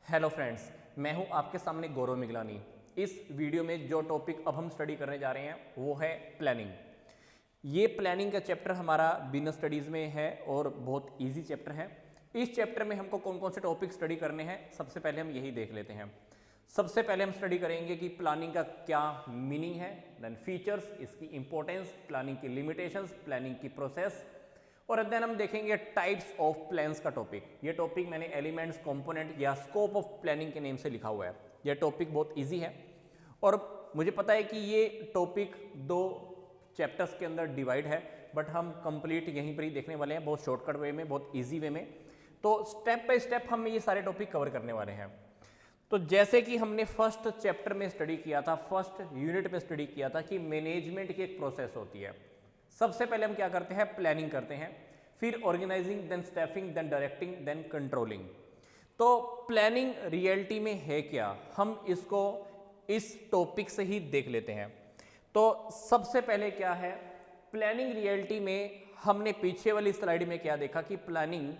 Hello friends, मैं हूं आपके सामने गौरव मिगलानी। इस वीडियो में जो टॉपिक अब हम स्टडी करने जा रहे हैं वो है प्लानिंग। ये प्लानिंग का चैप्टर हमारा बिजनेस स्टडीज़ में है और बहुत इजी चैप्टर है। इस चैप्टर में हमको कौन कौन से टॉपिक स्टडी करने हैं, सबसे पहले हम यही देख लेते हैं। सबसे पहले हम स्टडी करेंगे कि प्लानिंग का क्या मीनिंग है, देन फीचर्स, इसकी इंपॉर्टेंस, प्लानिंग की लिमिटेशंस, प्लानिंग की प्रोसेस, और देन हम देखेंगे टाइप्स ऑफ प्लान्स का टॉपिक। ये टॉपिक मैंने एलिमेंट्स, कंपोनेंट या स्कोप ऑफ प्लानिंग के नेम से लिखा हुआ है। ये टॉपिक बहुत इजी है और मुझे पता है कि ये टॉपिक 2 चैप्टर्स के अंदर डिवाइड है, बट हम कंप्लीट यहीं पर ही देखने वाले हैं, बहुत शॉर्टकट वे में, बहुत ईजी वे में। तो स्टेप बाय स्टेप हम ये सारे टॉपिक कवर करने वाले हैं। तो जैसे कि हमने फर्स्ट चैप्टर में स्टडी किया था, फर्स्ट यूनिट में स्टडी किया था कि मैनेजमेंट की एक प्रोसेस होती है। सबसे पहले हम क्या करते हैं, प्लानिंग करते हैं, फिर organizing, then staffing, then directing, then controlling. तो प्लानिंग रियलिटी में है क्या, हम इसको इस टॉपिक से ही देख लेते हैं। तो सबसे पहले क्या है प्लानिंग रियलिटी में, हमने पीछे वाली स्लाइड में क्या देखा कि प्लानिंग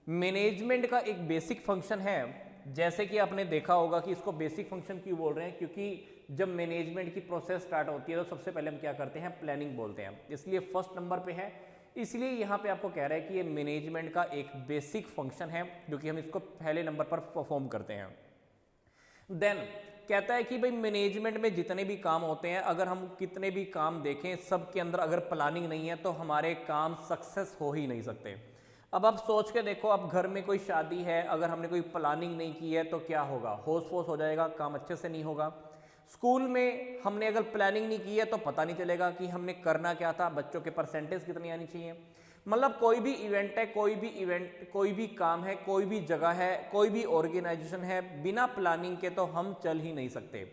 मैनेजमेंट का एक बेसिक फंक्शन है। जैसे कि आपने देखा होगा कि इसको बेसिक फंक्शन क्यों बोल रहे हैं, क्योंकि जब मैनेजमेंट की प्रोसेस स्टार्ट होती है तो सबसे पहले हम क्या करते हैं, प्लानिंग बोलते हैं, इसलिए फर्स्ट नंबर पे है। इसलिए यहाँ पे आपको कह रहा है कि ये मैनेजमेंट का एक बेसिक फंक्शन है, जो कि हम इसको पहले नंबर पर परफॉर्म करते हैं। देन कहता है कि भाई मैनेजमेंट में जितने भी काम होते हैं, अगर हम कितने भी काम देखें, सब के अंदर अगर प्लानिंग नहीं है तो हमारे काम सक्सेस हो ही नहीं सकते। अब आप सोच के देखो, अब घर में कोई शादी है, अगर हमने कोई प्लानिंग नहीं की है तो क्या होगा, होश फोश हो जाएगा, काम अच्छे से नहीं होगा। स्कूल में हमने अगर प्लानिंग नहीं की है तो पता नहीं चलेगा कि हमने करना क्या था, बच्चों के परसेंटेज कितनी आनी चाहिए। मतलब कोई भी इवेंट है, कोई भी काम है, कोई भी जगह है, कोई भी ऑर्गेनाइजेशन है, बिना प्लानिंग के तो हम चल ही नहीं सकते।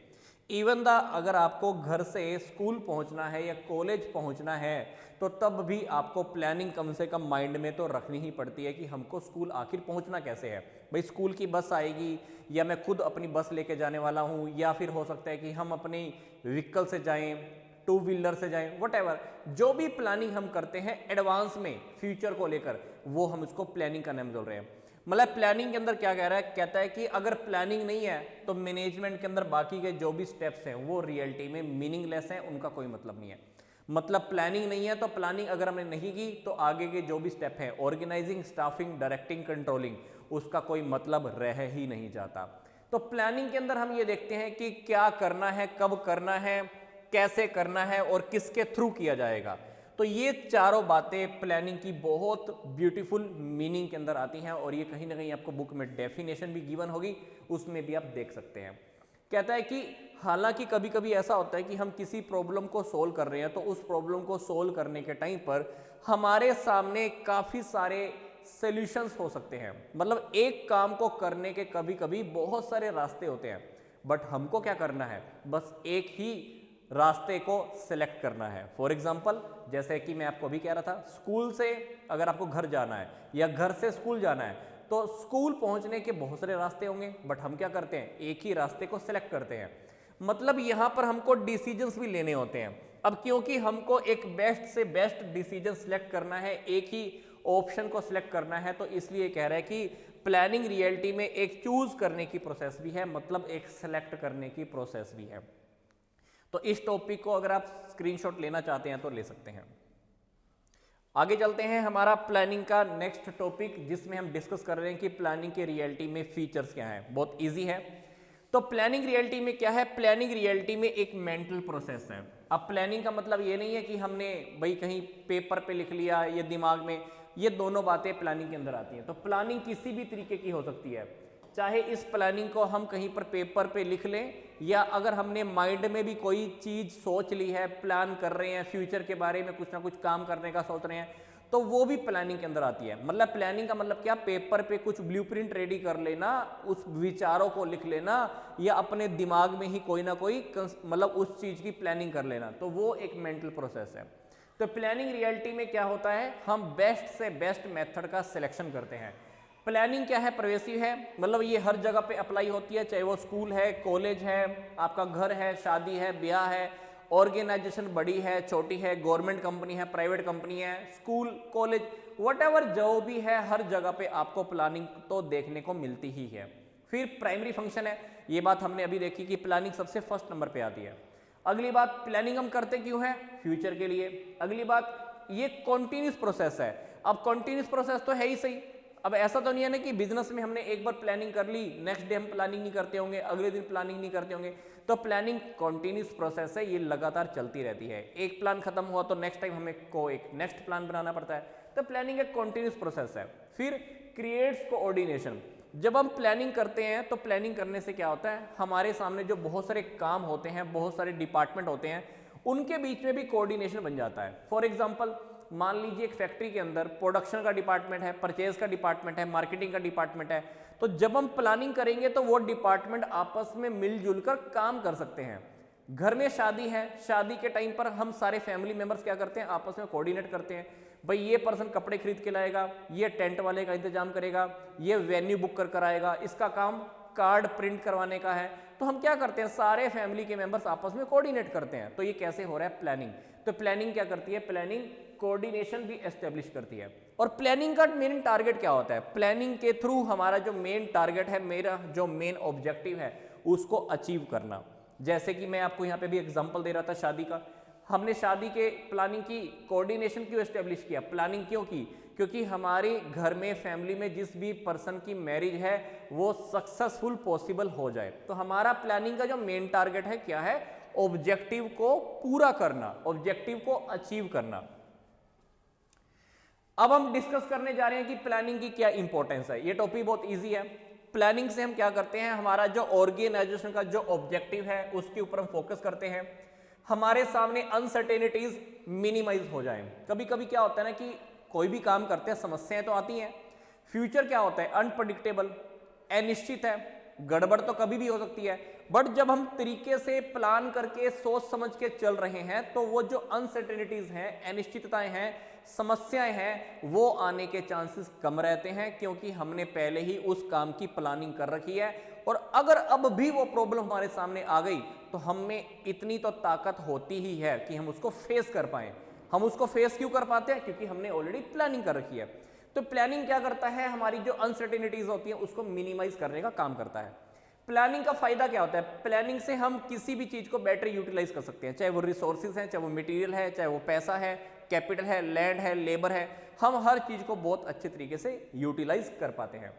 इवन द अगर आपको घर से स्कूल पहुंचना है या कॉलेज पहुंचना है तो तब भी आपको प्लानिंग कम से कम माइंड में तो रखनी ही पड़ती है कि हमको स्कूल आखिर पहुंचना कैसे है। भाई स्कूल की बस आएगी या मैं खुद अपनी बस लेके जाने वाला हूं, या फिर हो सकता है कि हम अपनी व्हीकल से जाएं, 2 व्हीलर से जाएं, वटेवर जो भी प्लानिंग हम करते हैं एडवांस में फ्यूचर को लेकर, वो हम उसको प्लानिंग का नाम बोल रहे हैं। मतलब प्लानिंग के अंदर क्या कह रहा है, कहता है कि अगर प्लानिंग नहीं है तो मैनेजमेंट के अंदर बाकी के जो भी स्टेप्स हैं वो रियलिटी में मीनिंगलेस हैं, उनका कोई मतलब नहीं है। मतलब प्लानिंग नहीं है तो प्लानिंग अगर हमने नहीं की तो आगे के जो भी स्टेप हैं, ऑर्गेनाइजिंग, स्टाफिंग, डायरेक्टिंग, कंट्रोलिंग, उसका कोई मतलब रह ही नहीं जाता। तो प्लानिंग के अंदर हम ये देखते हैं कि क्या करना है, कब करना है, कैसे करना है और किसके थ्रू किया जाएगा। तो ये चारों बातें प्लानिंग की बहुत ब्यूटीफुल मीनिंग के अंदर आती हैं, और ये कहीं ना कहीं आपको बुक में डेफिनेशन भी गिवन होगी, उसमें भी आप देख सकते हैं। कहता है कि हालांकि कभी कभी ऐसा होता है कि हम किसी प्रॉब्लम को सोल्व कर रहे हैं, तो उस प्रॉब्लम को सोल्व करने के टाइम पर हमारे सामने काफ़ी सारे सॉल्यूशंस हो सकते हैं। मतलब एक काम को करने के कभी कभी बहुत सारे रास्ते होते हैं, बट हमको क्या करना है, बस एक ही रास्ते को सिलेक्ट करना है। फॉर एग्जाम्पल, जैसे कि मैं आपको अभी कह रहा था, स्कूल से अगर आपको घर जाना है या घर से स्कूल जाना है तो स्कूल पहुंचने के बहुत सारे रास्ते होंगे, बट हम क्या करते हैं, एक ही रास्ते को सिलेक्ट करते हैं। मतलब यहां पर हमको डिसीजंस भी लेने होते हैं। अब क्योंकि हमको एक बेस्ट से बेस्ट डिसीजन सिलेक्ट करना है, एक ही ऑप्शन को सिलेक्ट करना है, तो इसलिए कह रहा है कि प्लानिंग रियलिटी में एक चूज करने की प्रोसेस भी है, मतलब एक सिलेक्ट करने की प्रोसेस भी है। तो इस टॉपिक को अगर आप स्क्रीनशॉट लेना चाहते हैं तो ले सकते हैं। आगे चलते हैं, हमारा प्लानिंग का नेक्स्ट टॉपिक जिसमें हम डिस्कस कर रहे हैं कि प्लानिंग के रियलिटी में फीचर्स क्या हैं। बहुत इजी है। तो प्लानिंग रियलिटी में क्या है, प्लानिंग रियलिटी में एक मेंटल प्रोसेस है। अब प्लानिंग का मतलब ये नहीं है कि हमने भाई कहीं पेपर पे लिख लिया या दिमाग में, ये दोनों बातें प्लानिंग के अंदर आती हैं। तो प्लानिंग किसी भी तरीके की हो सकती है, चाहे इस प्लानिंग को हम कहीं पर पेपर पे लिख लें, या अगर हमने माइंड में भी कोई चीज सोच ली है, प्लान कर रहे हैं, फ्यूचर के बारे में कुछ ना कुछ काम करने का सोच रहे हैं, तो वो भी प्लानिंग के अंदर आती है। मतलब प्लानिंग का मतलब क्या, पेपर पे कुछ ब्लूप्रिंट रेडी कर लेना, उस विचारों को लिख लेना, या अपने दिमाग में ही कोई ना कोई मतलब उस चीज की प्लानिंग कर लेना, तो वो एक मेंटल प्रोसेस है। तो प्लानिंग रियलिटी में क्या होता है, हम बेस्ट से बेस्ट मेथड का सिलेक्शन करते हैं। प्लानिंग क्या है, परवेसिव है, मतलब ये हर जगह पे अप्लाई होती है, चाहे वो स्कूल है, कॉलेज है, आपका घर है, शादी है, ब्याह है, ऑर्गेनाइजेशन बड़ी है, छोटी है, गवर्नमेंट कंपनी है, प्राइवेट कंपनी है, स्कूल, कॉलेज, व्हाटएवर जो भी है, हर जगह पे आपको प्लानिंग तो देखने को मिलती ही है। फिर प्राइमरी फंक्शन है, ये बात हमने अभी देखी कि प्लानिंग सबसे फर्स्ट नंबर पे आती है। अगली बात, प्लानिंग हम करते क्यों है? फ्यूचर के लिए। अगली बात, ये कॉन्टिन्यूस प्रोसेस है। अब कॉन्टिन्यूस प्रोसेस तो है ही सही, अब ऐसा तो नहीं है ना कि बिजनेस में हमने एक बार प्लानिंग कर ली, नेक्स्ट डे हम प्लानिंग नहीं करते होंगे, अगले दिन प्लानिंग नहीं करते होंगे। तो प्लानिंग कॉन्टिन्यूस प्रोसेस है, ये लगातार चलती रहती है। एक प्लान खत्म हुआ तो नेक्स्ट टाइम हमें को एक नेक्स्ट प्लान बनाना पड़ता है। तो प्लानिंग एक कॉन्टिन्यूस प्रोसेस है। फिर क्रिएट्स कोऑर्डिनेशन। जब हम प्लानिंग करते हैं तो प्लानिंग करने से क्या होता है, हमारे सामने जो बहुत सारे काम होते हैं, बहुत सारे डिपार्टमेंट होते हैं, उनके बीच में भी कोऑर्डिनेशन बन जाता है। फॉर एग्जांपल, मान लीजिए एक फैक्ट्री के अंदर प्रोडक्शन का डिपार्टमेंट है, परचेज का डिपार्टमेंट है, मार्केटिंग का डिपार्टमेंट है। तो जब हम प्लानिंग करेंगे तो वो डिपार्टमेंट आपस में मिलजुल कर काम कर सकते हैं। घर में शादी है, शादी के टाइम पर हम सारे फैमिली मेंबर्स क्या करते हैं, आपस में कोऑर्डिनेट करते हैं। भाई ये पर्सन कपड़े खरीद के लाएगा, ये टेंट वाले का इंतजाम करेगा, ये वेन्यू बुक कर आएगा, इसका काम कार्ड प्रिंट करवाने का है। तो हम क्या करते हैं, सारे फैमिली के मेंबर्स आपस में कोऑर्डिनेट करते हैं। तो ये कैसे हो रहा है, प्लानिंग। तो प्लानिंग क्या करती है, प्लानिंग कोऑर्डिनेशन भी एस्टेब्लिश करती है। और प्लानिंग का मेन टारगेट क्या होता है, प्लानिंग के थ्रू हमारा जो मेन टारगेट है, मेरा जो मेन ऑब्जेक्टिव है, उसको अचीव करना। जैसे कि मैं आपको यहाँ पे भी एग्जांपल दे रहा था शादी का, हमने शादी के प्लानिंग की, कोऑर्डिनेशन क्यों एस्टेब्लिश किया, प्लानिंग क्यों की, क्योंकि हमारे घर में फैमिली में जिस भी पर्सन की मैरिज है वो सक्सेसफुल पॉसिबल हो जाए। तो हमारा प्लानिंग का जो मेन टारगेट है क्या है, ऑब्जेक्टिव को पूरा करना, ऑब्जेक्टिव को अचीव करना। अब हम डिस्कस करने जा रहे हैं कि प्लानिंग की क्या इंपॉर्टेंस है। ये टॉपिक बहुत इजी है। प्लानिंग से हम क्या करते हैं, हमारा जो ऑर्गेनाइजेशन का जो ऑब्जेक्टिव है उसके ऊपर हम फोकस करते हैं, हमारे सामने अनसर्टेनिटीज मिनिमाइज हो जाए। कभी कभी क्या होता है ना कि कोई भी काम करते हैं, समस्याएं तो आती हैं। फ्यूचर क्या होता है, अनप्रडिक्टेबल, अनिश्चित है, गड़बड़ तो कभी भी हो सकती है। बट जब हम तरीके से प्लान करके सोच समझ के चल रहे हैं तो वो जो अनसर्टेनिटीज हैं, अनिश्चितताएं हैं, समस्याएं हैं, वो आने के चांसेस कम रहते हैं, क्योंकि हमने पहले ही उस काम की प्लानिंग कर रखी है। और अगर अब भी वो प्रॉब्लम हमारे सामने आ गई तो हम में इतनी तो ताकत होती ही है कि हम उसको फेस कर पाए। हम उसको फेस क्यों कर पाते हैं, क्योंकि हमने ऑलरेडी प्लानिंग कर रखी है। तो प्लानिंग क्या करता है, हमारी जो अनसर्टेनिटीज होती है उसको मिनिमाइज करने का काम करता है। प्लानिंग का फायदा क्या होता है, प्लानिंग से हम किसी भी चीज को बेटर यूटिलाइज कर सकते हैं, चाहे वो रिसोर्सेज है, चाहे वो मटेरियल है, चाहे वो पैसा है, कैपिटल है, लैंड है, लेबर है, हम हर चीज को बहुत अच्छे तरीके से यूटिलाइज कर पाते हैं।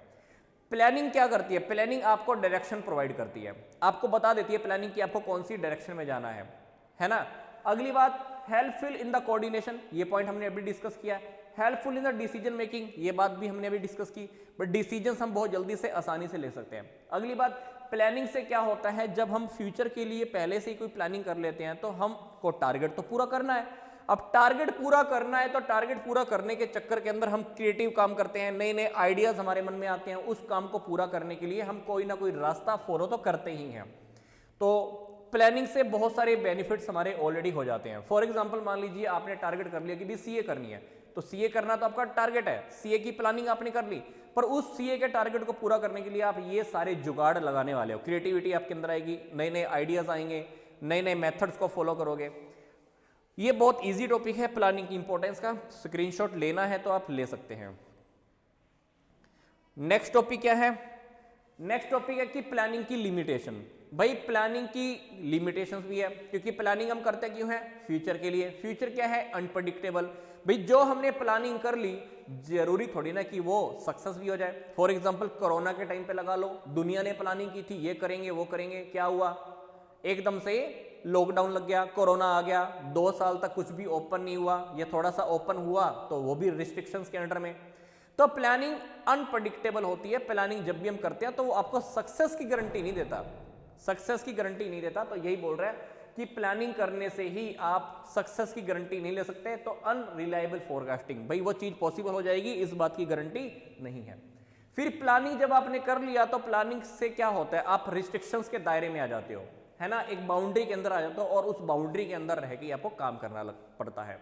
प्लानिंग क्या करती है, प्लानिंग आपको डायरेक्शन प्रोवाइड करती है, आपको बता देती है प्लानिंग की आपको कौन सी डायरेक्शन में जाना है ना। अगली बात, हेल्पफुल इन द कोऑर्डिनेशन, ये पॉइंट हमने अभी डिस्कस किया। Helpful in the decision making, ये बात भी हमने अभी डिस्कस की, बट डिसीजंस हम बहुत जल्दी से आसानी से ले सकते हैं। अगली बात, प्लानिंग से क्या होता है, जब हम फ्यूचर के लिए पहले से ही कोई प्लानिंग कर लेते हैं तो हमको टारगेट तो पूरा करना है। अब टारगेट पूरा करना है तो टारगेट पूरा करने के चक्कर के अंदर हम क्रिएटिव काम करते हैं, नए नए आइडियाज हमारे मन में आते हैं। उस काम को पूरा करने के लिए हम कोई ना कोई रास्ता फॉलो तो करते ही हैं। तो प्लानिंग से बहुत सारे बेनिफिट्स हमारे ऑलरेडी हो जाते हैं। फॉर एग्जांपल, मान लीजिए आपने टारगेट कर लिया कि भी सीए करनी है, तो सीए करना तो आपका टारगेट है, सीए की प्लानिंग आपने कर ली, पर उस सीए के टारगेट को पूरा करने के लिए आप ये सारे जुगाड़ लगाने वाले हो, क्रिएटिविटी आपके अंदर आएगी, नए नए आइडियाज आएंगे, नए नए मेथड्स को फॉलो करोगे। ये बहुत इजी टॉपिक है प्लानिंग की इंपॉर्टेंस का, स्क्रीनशॉट लेना है तो आप ले सकते हैं। नेक्स्ट टॉपिक क्या है, नेक्स्ट टॉपिक है कि प्लानिंग की लिमिटेशन। भाई प्लानिंग की लिमिटेशंस भी है, क्योंकि प्लानिंग हम करते क्यों है, फ्यूचर के लिए। फ्यूचर क्या है, अनप्रेडिक्टेबल। भाई जो हमने प्लानिंग कर ली जरूरी थोड़ी ना कि वो सक्सेस भी हो जाए। फॉर एग्जांपल, कोरोना के टाइम पे लगा लो, दुनिया ने प्लानिंग की थी ये करेंगे वो करेंगे, क्या हुआ, एकदम से लॉकडाउन लग गया, कोरोना आ गया, 2 साल तक कुछ भी ओपन नहीं हुआ, ये थोड़ा सा ओपन हुआ तो वो भी रिस्ट्रिक्शंस के अंडर में। तो प्लानिंग अनप्रेडिक्टेबल होती है। प्लानिंग जब भी हम करते हैं तो वो आपको सक्सेस की गारंटी नहीं देता, सक्सेस की गारंटी नहीं देता। तो यही बोल रहा है कि प्लानिंग करने से ही आप सक्सेस की गारंटी नहीं ले सकते। तो अनरिलायबल फोरकास्टिंग, भाई वो चीज पॉसिबल हो जाएगी इस बात की गारंटी नहीं है। फिर प्लानिंग जब आपने कर लिया तो प्लानिंग से क्या होता है, आप रिस्ट्रिक्शंस के दायरे में आ जाते हो, है ना, एक बाउंड्री के अंदर आ जाते हो और उस बाउंड्री के अंदर रह के आपको काम करना पड़ता है।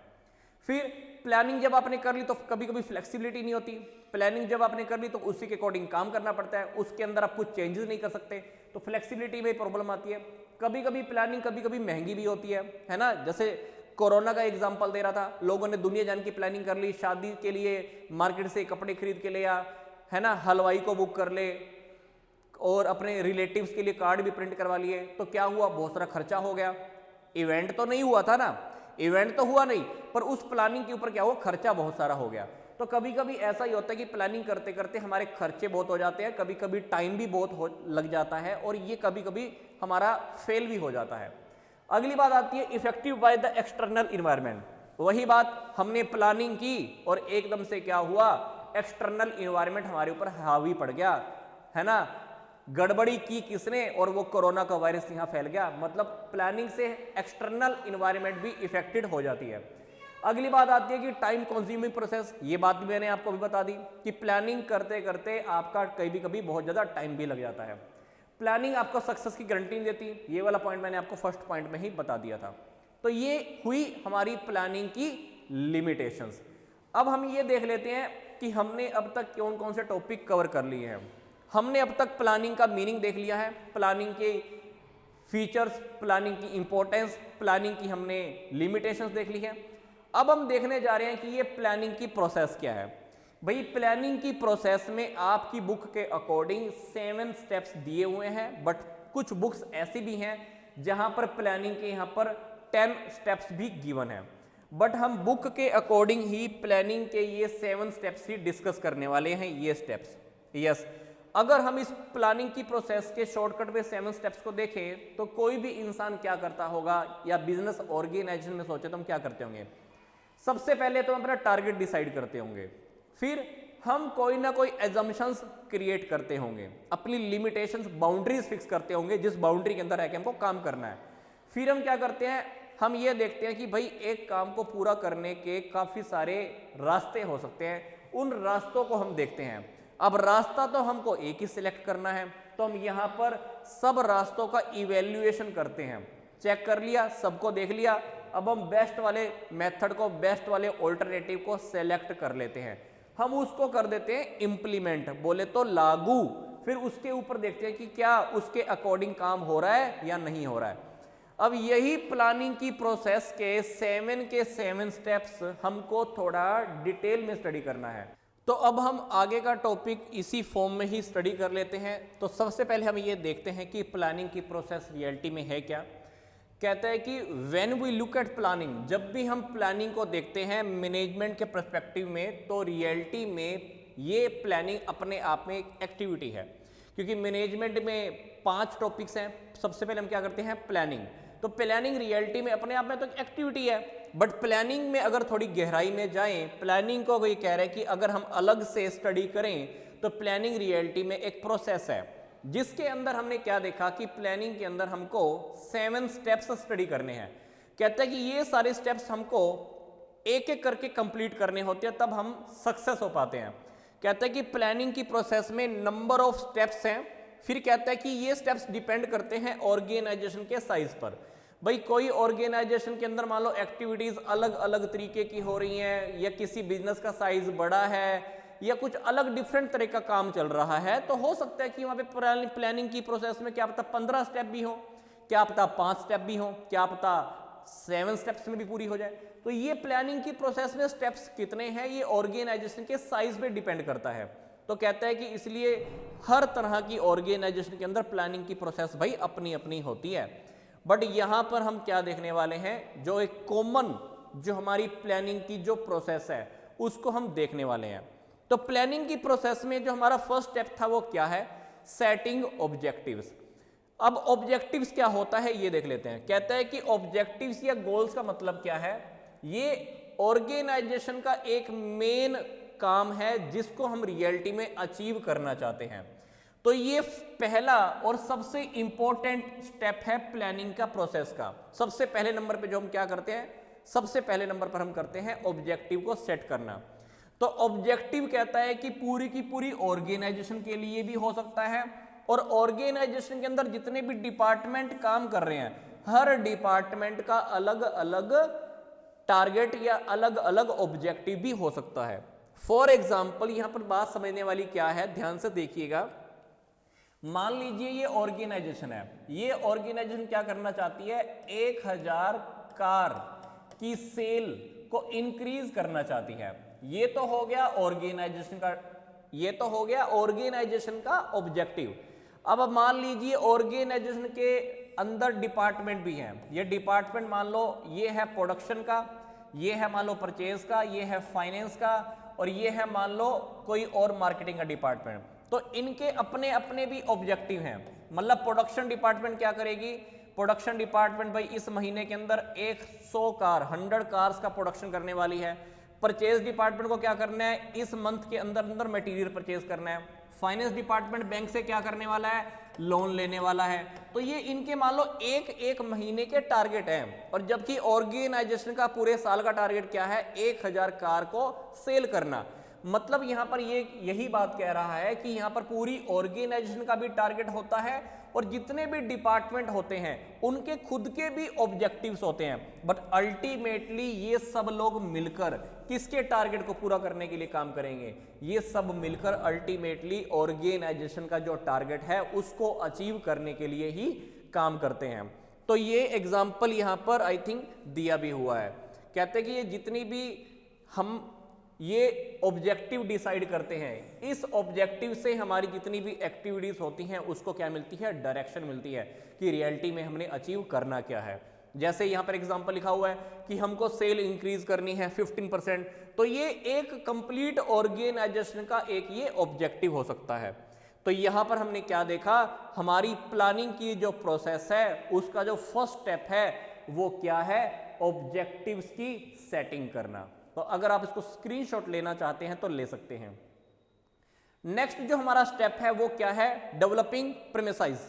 फिर प्लानिंग जब आपने कर ली तो कभी कभी फ्लेक्सिबिलिटी नहीं होती। प्लानिंग जब आपने कर ली तो उसी के अकॉर्डिंग काम करना पड़ता है, उसके अंदर आप कुछ चेंजेस नहीं कर सकते, तो फ्लेक्सिबिलिटी में प्रॉब्लम आती है। कभी कभी प्लानिंग कभी कभी महंगी भी होती है ना। जैसे कोरोना का एग्जाम्पल दे रहा था, लोगों ने दुनिया जान की प्लानिंग कर ली, शादी के लिए मार्केट से कपड़े खरीद के ले आ, है ना, हलवाई को बुक कर ले, और अपने रिलेटिव्स के लिए कार्ड भी प्रिंट करवा लिए, तो क्या हुआ, बहुत सारा खर्चा हो गया। इवेंट तो नहीं हुआ था ना, इवेंट तो हुआ नहीं, पर उस प्लानिंग के ऊपर क्या हुआ, खर्चा बहुत सारा हो गया। तो कभी कभी ऐसा ही होता है कि प्लानिंग करते करते हमारे खर्चे बहुत हो जाते हैं, कभी कभी टाइम भी बहुत लग जाता है, और ये कभी कभी हमारा फेल भी हो जाता है। अगली बात आती है effective by the external environment. वही बात, हमने प्लानिंग की और एकदम से क्या हुआ, एक्सटर्नल इन्वायरमेंट हमारे ऊपर हावी पड़ गया, है ना, गड़बड़ी की किसने, और वो कोरोना का वायरस यहाँ फैल गया। मतलब प्लानिंग से एक्सटर्नल इन्वायरमेंट भी इफेक्टेड हो जाती है। अगली बात आती है कि टाइम कंज्यूमिंग प्रोसेस। ये बात भी मैंने आपको भी बता दी कि प्लानिंग करते करते आपका कभी कभी बहुत ज़्यादा टाइम भी लग जाता है। प्लानिंग आपको सक्सेस की गारंटी नहीं देती, ये वाला पॉइंट मैंने आपको फर्स्ट पॉइंट में ही बता दिया था। तो ये हुई हमारी प्लानिंग की लिमिटेशंस। अब हम ये देख लेते हैं कि हमने अब तक कौन कौन से टॉपिक कवर कर लिए हैं। हमने अब तक प्लानिंग का मीनिंग देख लिया है, प्लानिंग के फीचर्स, प्लानिंग की इंपॉर्टेंस, प्लानिंग की हमने लिमिटेशंस देख ली है। अब हम देखने जा रहे हैं कि ये प्लानिंग की प्रोसेस क्या है। भाई प्लानिंग की प्रोसेस में आपकी बुक के अकॉर्डिंग 7 स्टेप्स दिए हुए हैं, बट कुछ बुक्स ऐसी भी हैं जहां पर प्लानिंग के यहाँ पर 10 स्टेप्स भी गिवन है, बट हम बुक के अकॉर्डिंग ही प्लानिंग के ये 7 स्टेप्स ही डिस्कस करने वाले हैं। ये स्टेप्स, यस, अगर हम इस प्लानिंग की प्रोसेस के शॉर्टकट में 7 स्टेप्स को देखें तो कोई भी इंसान क्या करता होगा, या बिजनेस ऑर्गेनाइजेशन में सोचे तो हम क्या करते होंगे, सबसे पहले तो हम अपना टारगेट डिसाइड करते होंगे, फिर हम कोई ना कोई एजम्पशंस क्रिएट करते होंगे, अपनी लिमिटेशंस, बाउंड्रीज फिक्स करते होंगे जिस बाउंड्री के अंदर रह के हमको काम करना है। फिर हम क्या करते हैं, हम ये देखते हैं कि भाई एक काम को पूरा करने के काफ़ी सारे रास्ते हो सकते हैं, उन रास्तों को हम देखते हैं। अब रास्ता तो हमको एक ही सिलेक्ट करना है, तो हम यहाँ पर सब रास्तों का इवेल्युएशन करते हैं, चेक कर लिया, सबको देख लिया, अब हम बेस्ट वाले मेथड को, बेस्ट वाले ऑल्टरनेटिव को सेलेक्ट कर लेते हैं, हम उसको कर देते हैं इम्प्लीमेंट, बोले तो लागू। फिर उसके ऊपर देखते हैं कि क्या उसके अकॉर्डिंग काम हो रहा है या नहीं हो रहा है। अब यही प्लानिंग की प्रोसेस के 7 स्टेप्स हमको थोड़ा डिटेल में स्टडी करना है। तो अब हम आगे का टॉपिक इसी फॉर्म में ही स्टडी कर लेते हैं। तो सबसे पहले हम ये देखते हैं कि प्लानिंग की प्रोसेस रियलिटी में है क्या। कहता है कि when we look at planning, जब भी हम प्लानिंग को देखते हैं मैनेजमेंट के पर्सपेक्टिव में, तो रियलिटी में ये प्लानिंग अपने आप में एक एक्टिविटी है, क्योंकि मैनेजमेंट में 5 टॉपिक्स हैं। सबसे पहले हम क्या करते हैं, प्लानिंग। तो प्लानिंग रियलिटी में अपने आप में तो एक एक्टिविटी है, बट प्लानिंग में अगर थोड़ी गहराई में जाएं, प्लानिंग को ये कह रहे हैं कि अगर हम अलग से स्टडी करें तो प्लानिंग रियलिटी में एक प्रोसेस है, जिसके अंदर हमने क्या देखा कि प्लानिंग के अंदर हमको 7 स्टेप्स स्टडी करने हैं। कहता है कि ये सारे स्टेप्स हमको एक एक करके कंप्लीट करने होते हैं, तब हम सक्सेस हो पाते हैं। कहता है कि प्लानिंग की प्रोसेस में नंबर ऑफ स्टेप्स हैं। फिर कहता है कि ये स्टेप्स डिपेंड करते हैं ऑर्गेनाइजेशन के साइज पर। भाई कोई ऑर्गेनाइजेशन के अंदर मान लो एक्टिविटीज अलग अलग तरीके की हो रही हैं, या किसी बिजनेस का साइज बड़ा है, या कुछ अलग डिफरेंट तरह का काम चल रहा है, तो हो सकता है कि वहां पे प्लानिंग की प्रोसेस में क्या पता 15 स्टेप भी हो, क्या पता 5 स्टेप भी हो, क्या पता 7 स्टेप्स में भी पूरी हो जाए। तो ये प्लानिंग की प्रोसेस में स्टेप्स कितने हैं, ये ऑर्गेनाइजेशन के साइज पे डिपेंड करता है। तो कहता है कि इसलिए हर तरह की ऑर्गेनाइजेशन के अंदर प्लानिंग की प्रोसेस भाई अपनी अपनी होती है। बट यहां पर हम क्या देखने वाले हैं, जो एक कॉमन जो हमारी प्लानिंग की जो प्रोसेस है उसको हम देखने वाले हैं। तो प्लानिंग की प्रोसेस में जो हमारा फर्स्ट स्टेप था वो क्या है, सेटिंग ऑब्जेक्टिव्स। अब ऑब्जेक्टिव्स क्या होता है ये देख लेते हैं। कहता है कि ऑब्जेक्टिव्स या गोल्स का मतलब क्या है, ये ऑर्गेनाइजेशन का एक मेन काम है जिसको हम रियलिटी में अचीव करना चाहते हैं। तो ये पहला और सबसे इंपॉर्टेंट स्टेप है प्लानिंग का प्रोसेस का। सबसे पहले नंबर पे जो हम क्या करते हैं, सबसे पहले नंबर पर हम करते हैं ऑब्जेक्टिव को सेट करना। तो ऑब्जेक्टिव कहता है कि पूरी की पूरी ऑर्गेनाइजेशन के लिए भी हो सकता है, और ऑर्गेनाइजेशन के अंदर जितने भी डिपार्टमेंट काम कर रहे हैं, हर डिपार्टमेंट का अलग अलग टारगेट या अलग अलग ऑब्जेक्टिव भी हो सकता है। फॉर एग्जाम्पल यहां पर बात समझने वाली क्या है, ध्यान से देखिएगा। मान लीजिए ये ऑर्गेनाइजेशन है, ये ऑर्गेनाइजेशन क्या करना चाहती है, 1000 कार की सेल को इंक्रीज करना चाहती है। ये तो हो गया ऑर्गेनाइजेशन का, ये तो हो गया ऑर्गेनाइजेशन का ऑब्जेक्टिव। अब मान लीजिए ऑर्गेनाइजेशन के अंदर डिपार्टमेंट भी हैं। ये डिपार्टमेंट मान लो ये है प्रोडक्शन का, ये है मान लो परचेज का, ये है फाइनेंस का, और ये है मान लो कोई और मार्केटिंग का डिपार्टमेंट। तो इनके अपने अपने भी ऑब्जेक्टिव हैं। मतलब प्रोडक्शन डिपार्टमेंट क्या करेगी, प्रोडक्शन डिपार्टमेंट भाई इस महीने के अंदर 100 कार्स का प्रोडक्शन करने वाली है। परचेज डिपार्टमेंट को क्या करना है, इस मंथ के अंदर अंदर मटेरियल परचेज करना है। फाइनेंस डिपार्टमेंट बैंक से क्या करने वाला है, लोन लेने वाला है। तो ये इनके मान लो एक एक महीने के टारगेट हैं। और जबकि ऑर्गेनाइजेशन का पूरे साल का टारगेट क्या है, 1000 कार को सेल करना। मतलब यहां पर ये यही बात कह रहा है कि यहां पर पूरी ऑर्गेनाइजेशन का भी टारगेट होता है और जितने भी डिपार्टमेंट होते हैं उनके खुद के भी ऑब्जेक्टिव्स होते हैं। बट अल्टीमेटली ये सब लोग मिलकर किसके टारगेट को पूरा करने के लिए काम करेंगे, ये सब मिलकर अल्टीमेटली ऑर्गेनाइजेशन का जो टारगेट है उसको अचीव करने के लिए ही काम करते हैं। तो ये एग्जाम्पल यहां पर आई थिंक दिया भी हुआ है। कहते हैं कि ये जितनी भी हम ये ऑब्जेक्टिव डिसाइड करते हैं, इस ऑब्जेक्टिव से हमारी जितनी भी एक्टिविटीज होती हैं उसको क्या मिलती है, डायरेक्शन मिलती है कि रियलिटी में हमने अचीव करना क्या है। जैसे यहां पर एग्जांपल लिखा हुआ है कि हमको सेल इंक्रीज करनी है 15%, तो ये एक कंप्लीट ऑर्गेनाइजेशन का एक ये ऑब्जेक्टिव हो सकता है। तो यहां पर हमने क्या देखा, हमारी प्लानिंग की जो प्रोसेस है उसका जो फर्स्ट स्टेप है वो क्या है, ऑब्जेक्टिव्स की सेटिंग करना। तो अगर आप इसको स्क्रीनशॉट लेना चाहते हैं तो ले सकते हैं। नेक्स्ट जो हमारा स्टेप है वो क्या है, डेवलपिंग प्रीमिसाइज।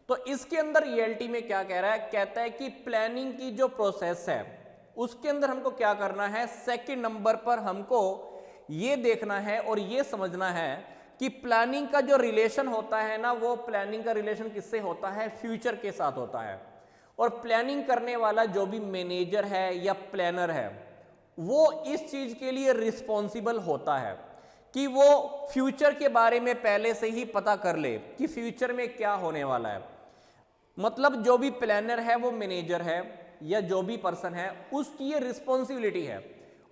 तो इसके अंदर रियलिटी में क्या कह रहा है, कहता है कि प्लानिंग की जो प्रोसेस है उसके अंदर हमको क्या करना है, सेकंड नंबर पर हमको ये देखना है और ये समझना है कि प्लानिंग का जो रिलेशन होता है ना, वो प्लानिंग का रिलेशन किससे होता है, फ्यूचर के साथ होता है। और प्लानिंग करने वाला जो भी मैनेजर है या प्लानर है वो इस चीज के लिए रिस्पॉन्सिबल होता है कि वो फ्यूचर के बारे में पहले से ही पता कर ले कि फ्यूचर में क्या होने वाला है। मतलब जो भी प्लानर है, वो मैनेजर है या जो भी पर्सन है, उसकी ये रिस्पॉन्सिबिलिटी है,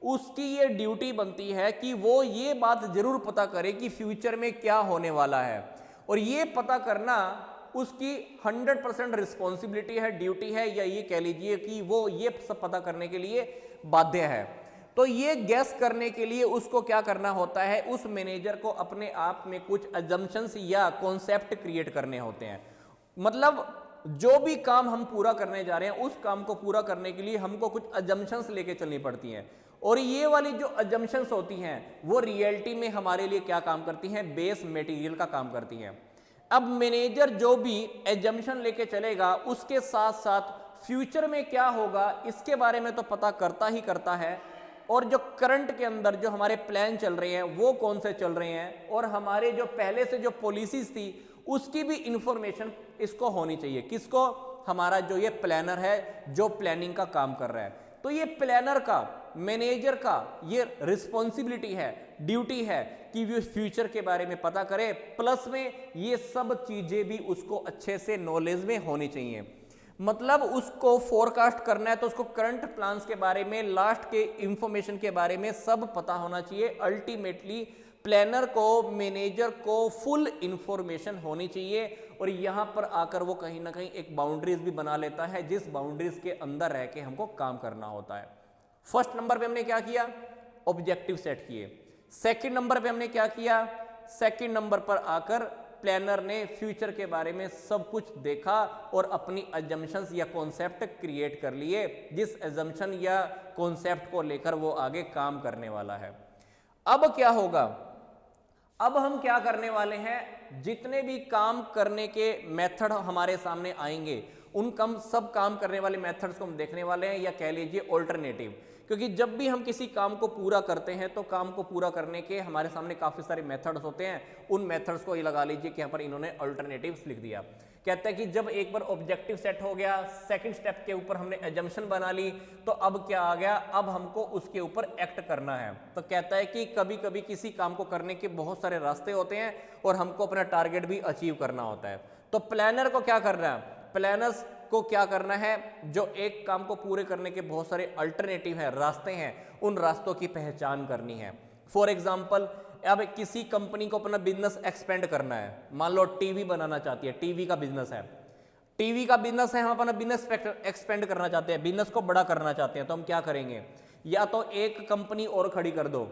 उसकी ये ड्यूटी बनती है कि वो ये बात जरूर पता करे कि फ्यूचर में क्या होने वाला है। और ये पता करना उसकी 100% रिस्पॉन्सिबिलिटी है, ड्यूटी है, या ये कह लीजिए कि वो ये सब पता करने के लिए बाध्य है। तो ये गैस करने के लिए उसको क्या करना होता है, उस मैनेजर को अपने आप में कुछ अजम्पशंस या कॉन्सेप्ट क्रिएट करने होते हैं। मतलब जो भी काम हम पूरा करने जा रहे हैं उस काम को पूरा करने के लिए हमको कुछ अजम्पशंस लेके चलनी पड़ती हैं। और ये वाली जो अजम्पशंस होती हैं वो रियलिटी में हमारे लिए क्या काम करती हैं, बेस मटेरियल का काम करती हैं। अब मैनेजर जो भी एजम्पशन लेके चलेगा उसके साथ साथ फ्यूचर में क्या होगा इसके बारे में तो पता करता ही करता है। और जो करंट के अंदर जो हमारे प्लान चल रहे हैं वो कौन से चल रहे हैं, और हमारे जो पहले से जो पॉलिसीज थी उसकी भी इंफॉर्मेशन इसको होनी चाहिए। किसको, हमारा जो ये प्लानर है जो प्लानिंग का काम कर रहा है। तो ये प्लानर का, मैनेजर का ये रिस्पॉन्सिबिलिटी है, ड्यूटी है कि वो फ्यूचर के बारे में पता करे, प्लस में ये सब चीजें भी उसको अच्छे से नॉलेज में होनी चाहिए। मतलब उसको फोरकास्ट करना है तो उसको करंट प्लान्स के बारे में, लास्ट के इंफॉर्मेशन के बारे में सब पता होना चाहिए। अल्टीमेटली प्लानर को, मैनेजर को फुल इंफॉर्मेशन होनी चाहिए। और यहां पर आकर वो कहीं ना कहीं एक बाउंड्रीज भी बना लेता है जिस बाउंड्रीज के अंदर रह के हमको काम करना होता है। फर्स्ट नंबर पे हमने क्या किया, ऑब्जेक्टिव सेट किए। सेकंड नंबर पे हमने क्या किया, सेकंड नंबर पर आकर प्लानर ने फ्यूचर के बारे में सब कुछ देखा और अपनी अजम्पशंस या कॉन्सेप्ट क्रिएट कर लिए, जिस अजम्पशन या कॉन्सेप्ट को लेकर वो आगे काम करने वाला है। अब क्या होगा, अब हम क्या करने वाले हैं, जितने भी काम करने के मेथड हमारे सामने आएंगे उन सब काम करने वाले मेथड्स को हम देखने वाले हैं, या कह लीजिए ऑल्टरनेटिव। क्योंकि जब भी हम किसी काम को पूरा करते हैं तो काम को पूरा करने के हमारे सामने काफी सारे मेथड्स होते हैं। उन मेथड्स को ये लगा लीजिए कि यहाँ पर इन्होंने अल्टरनेटिव्स लिख दिया। कहते हैं कि जब एक बार ऑब्जेक्टिव सेट हो गया, सेकंड स्टेप के ऊपर हमने एजम्पशन बना ली, तो अब क्या आ गया, अब हमको उसके ऊपर एक्ट करना है। तो कहता है कि कभी कभी किसी काम को करने के बहुत सारे रास्ते होते हैं और हमको अपना टारगेट भी अचीव करना होता है। तो प्लानर को क्या करना है, प्लानर्स को क्या करना है, जो एक काम को पूरे करने के बहुत सारे अल्टरनेटिव हैं, रास्ते हैं, उन रास्तों की पहचान करनी है। फॉर एग्जाम्पल अब किसी कंपनी को अपना बिजनेस एक्सपेंड करना है, मान लो टीवी बनाना चाहती है, टीवी का बिजनेस है, टीवी का बिजनेस है, हम अपना बिजनेस एक्सपेंड करना चाहते हैं, बिजनेस को बड़ा करना चाहते हैं, तो हम क्या करेंगे, या तो एक कंपनी और खड़ी कर दो,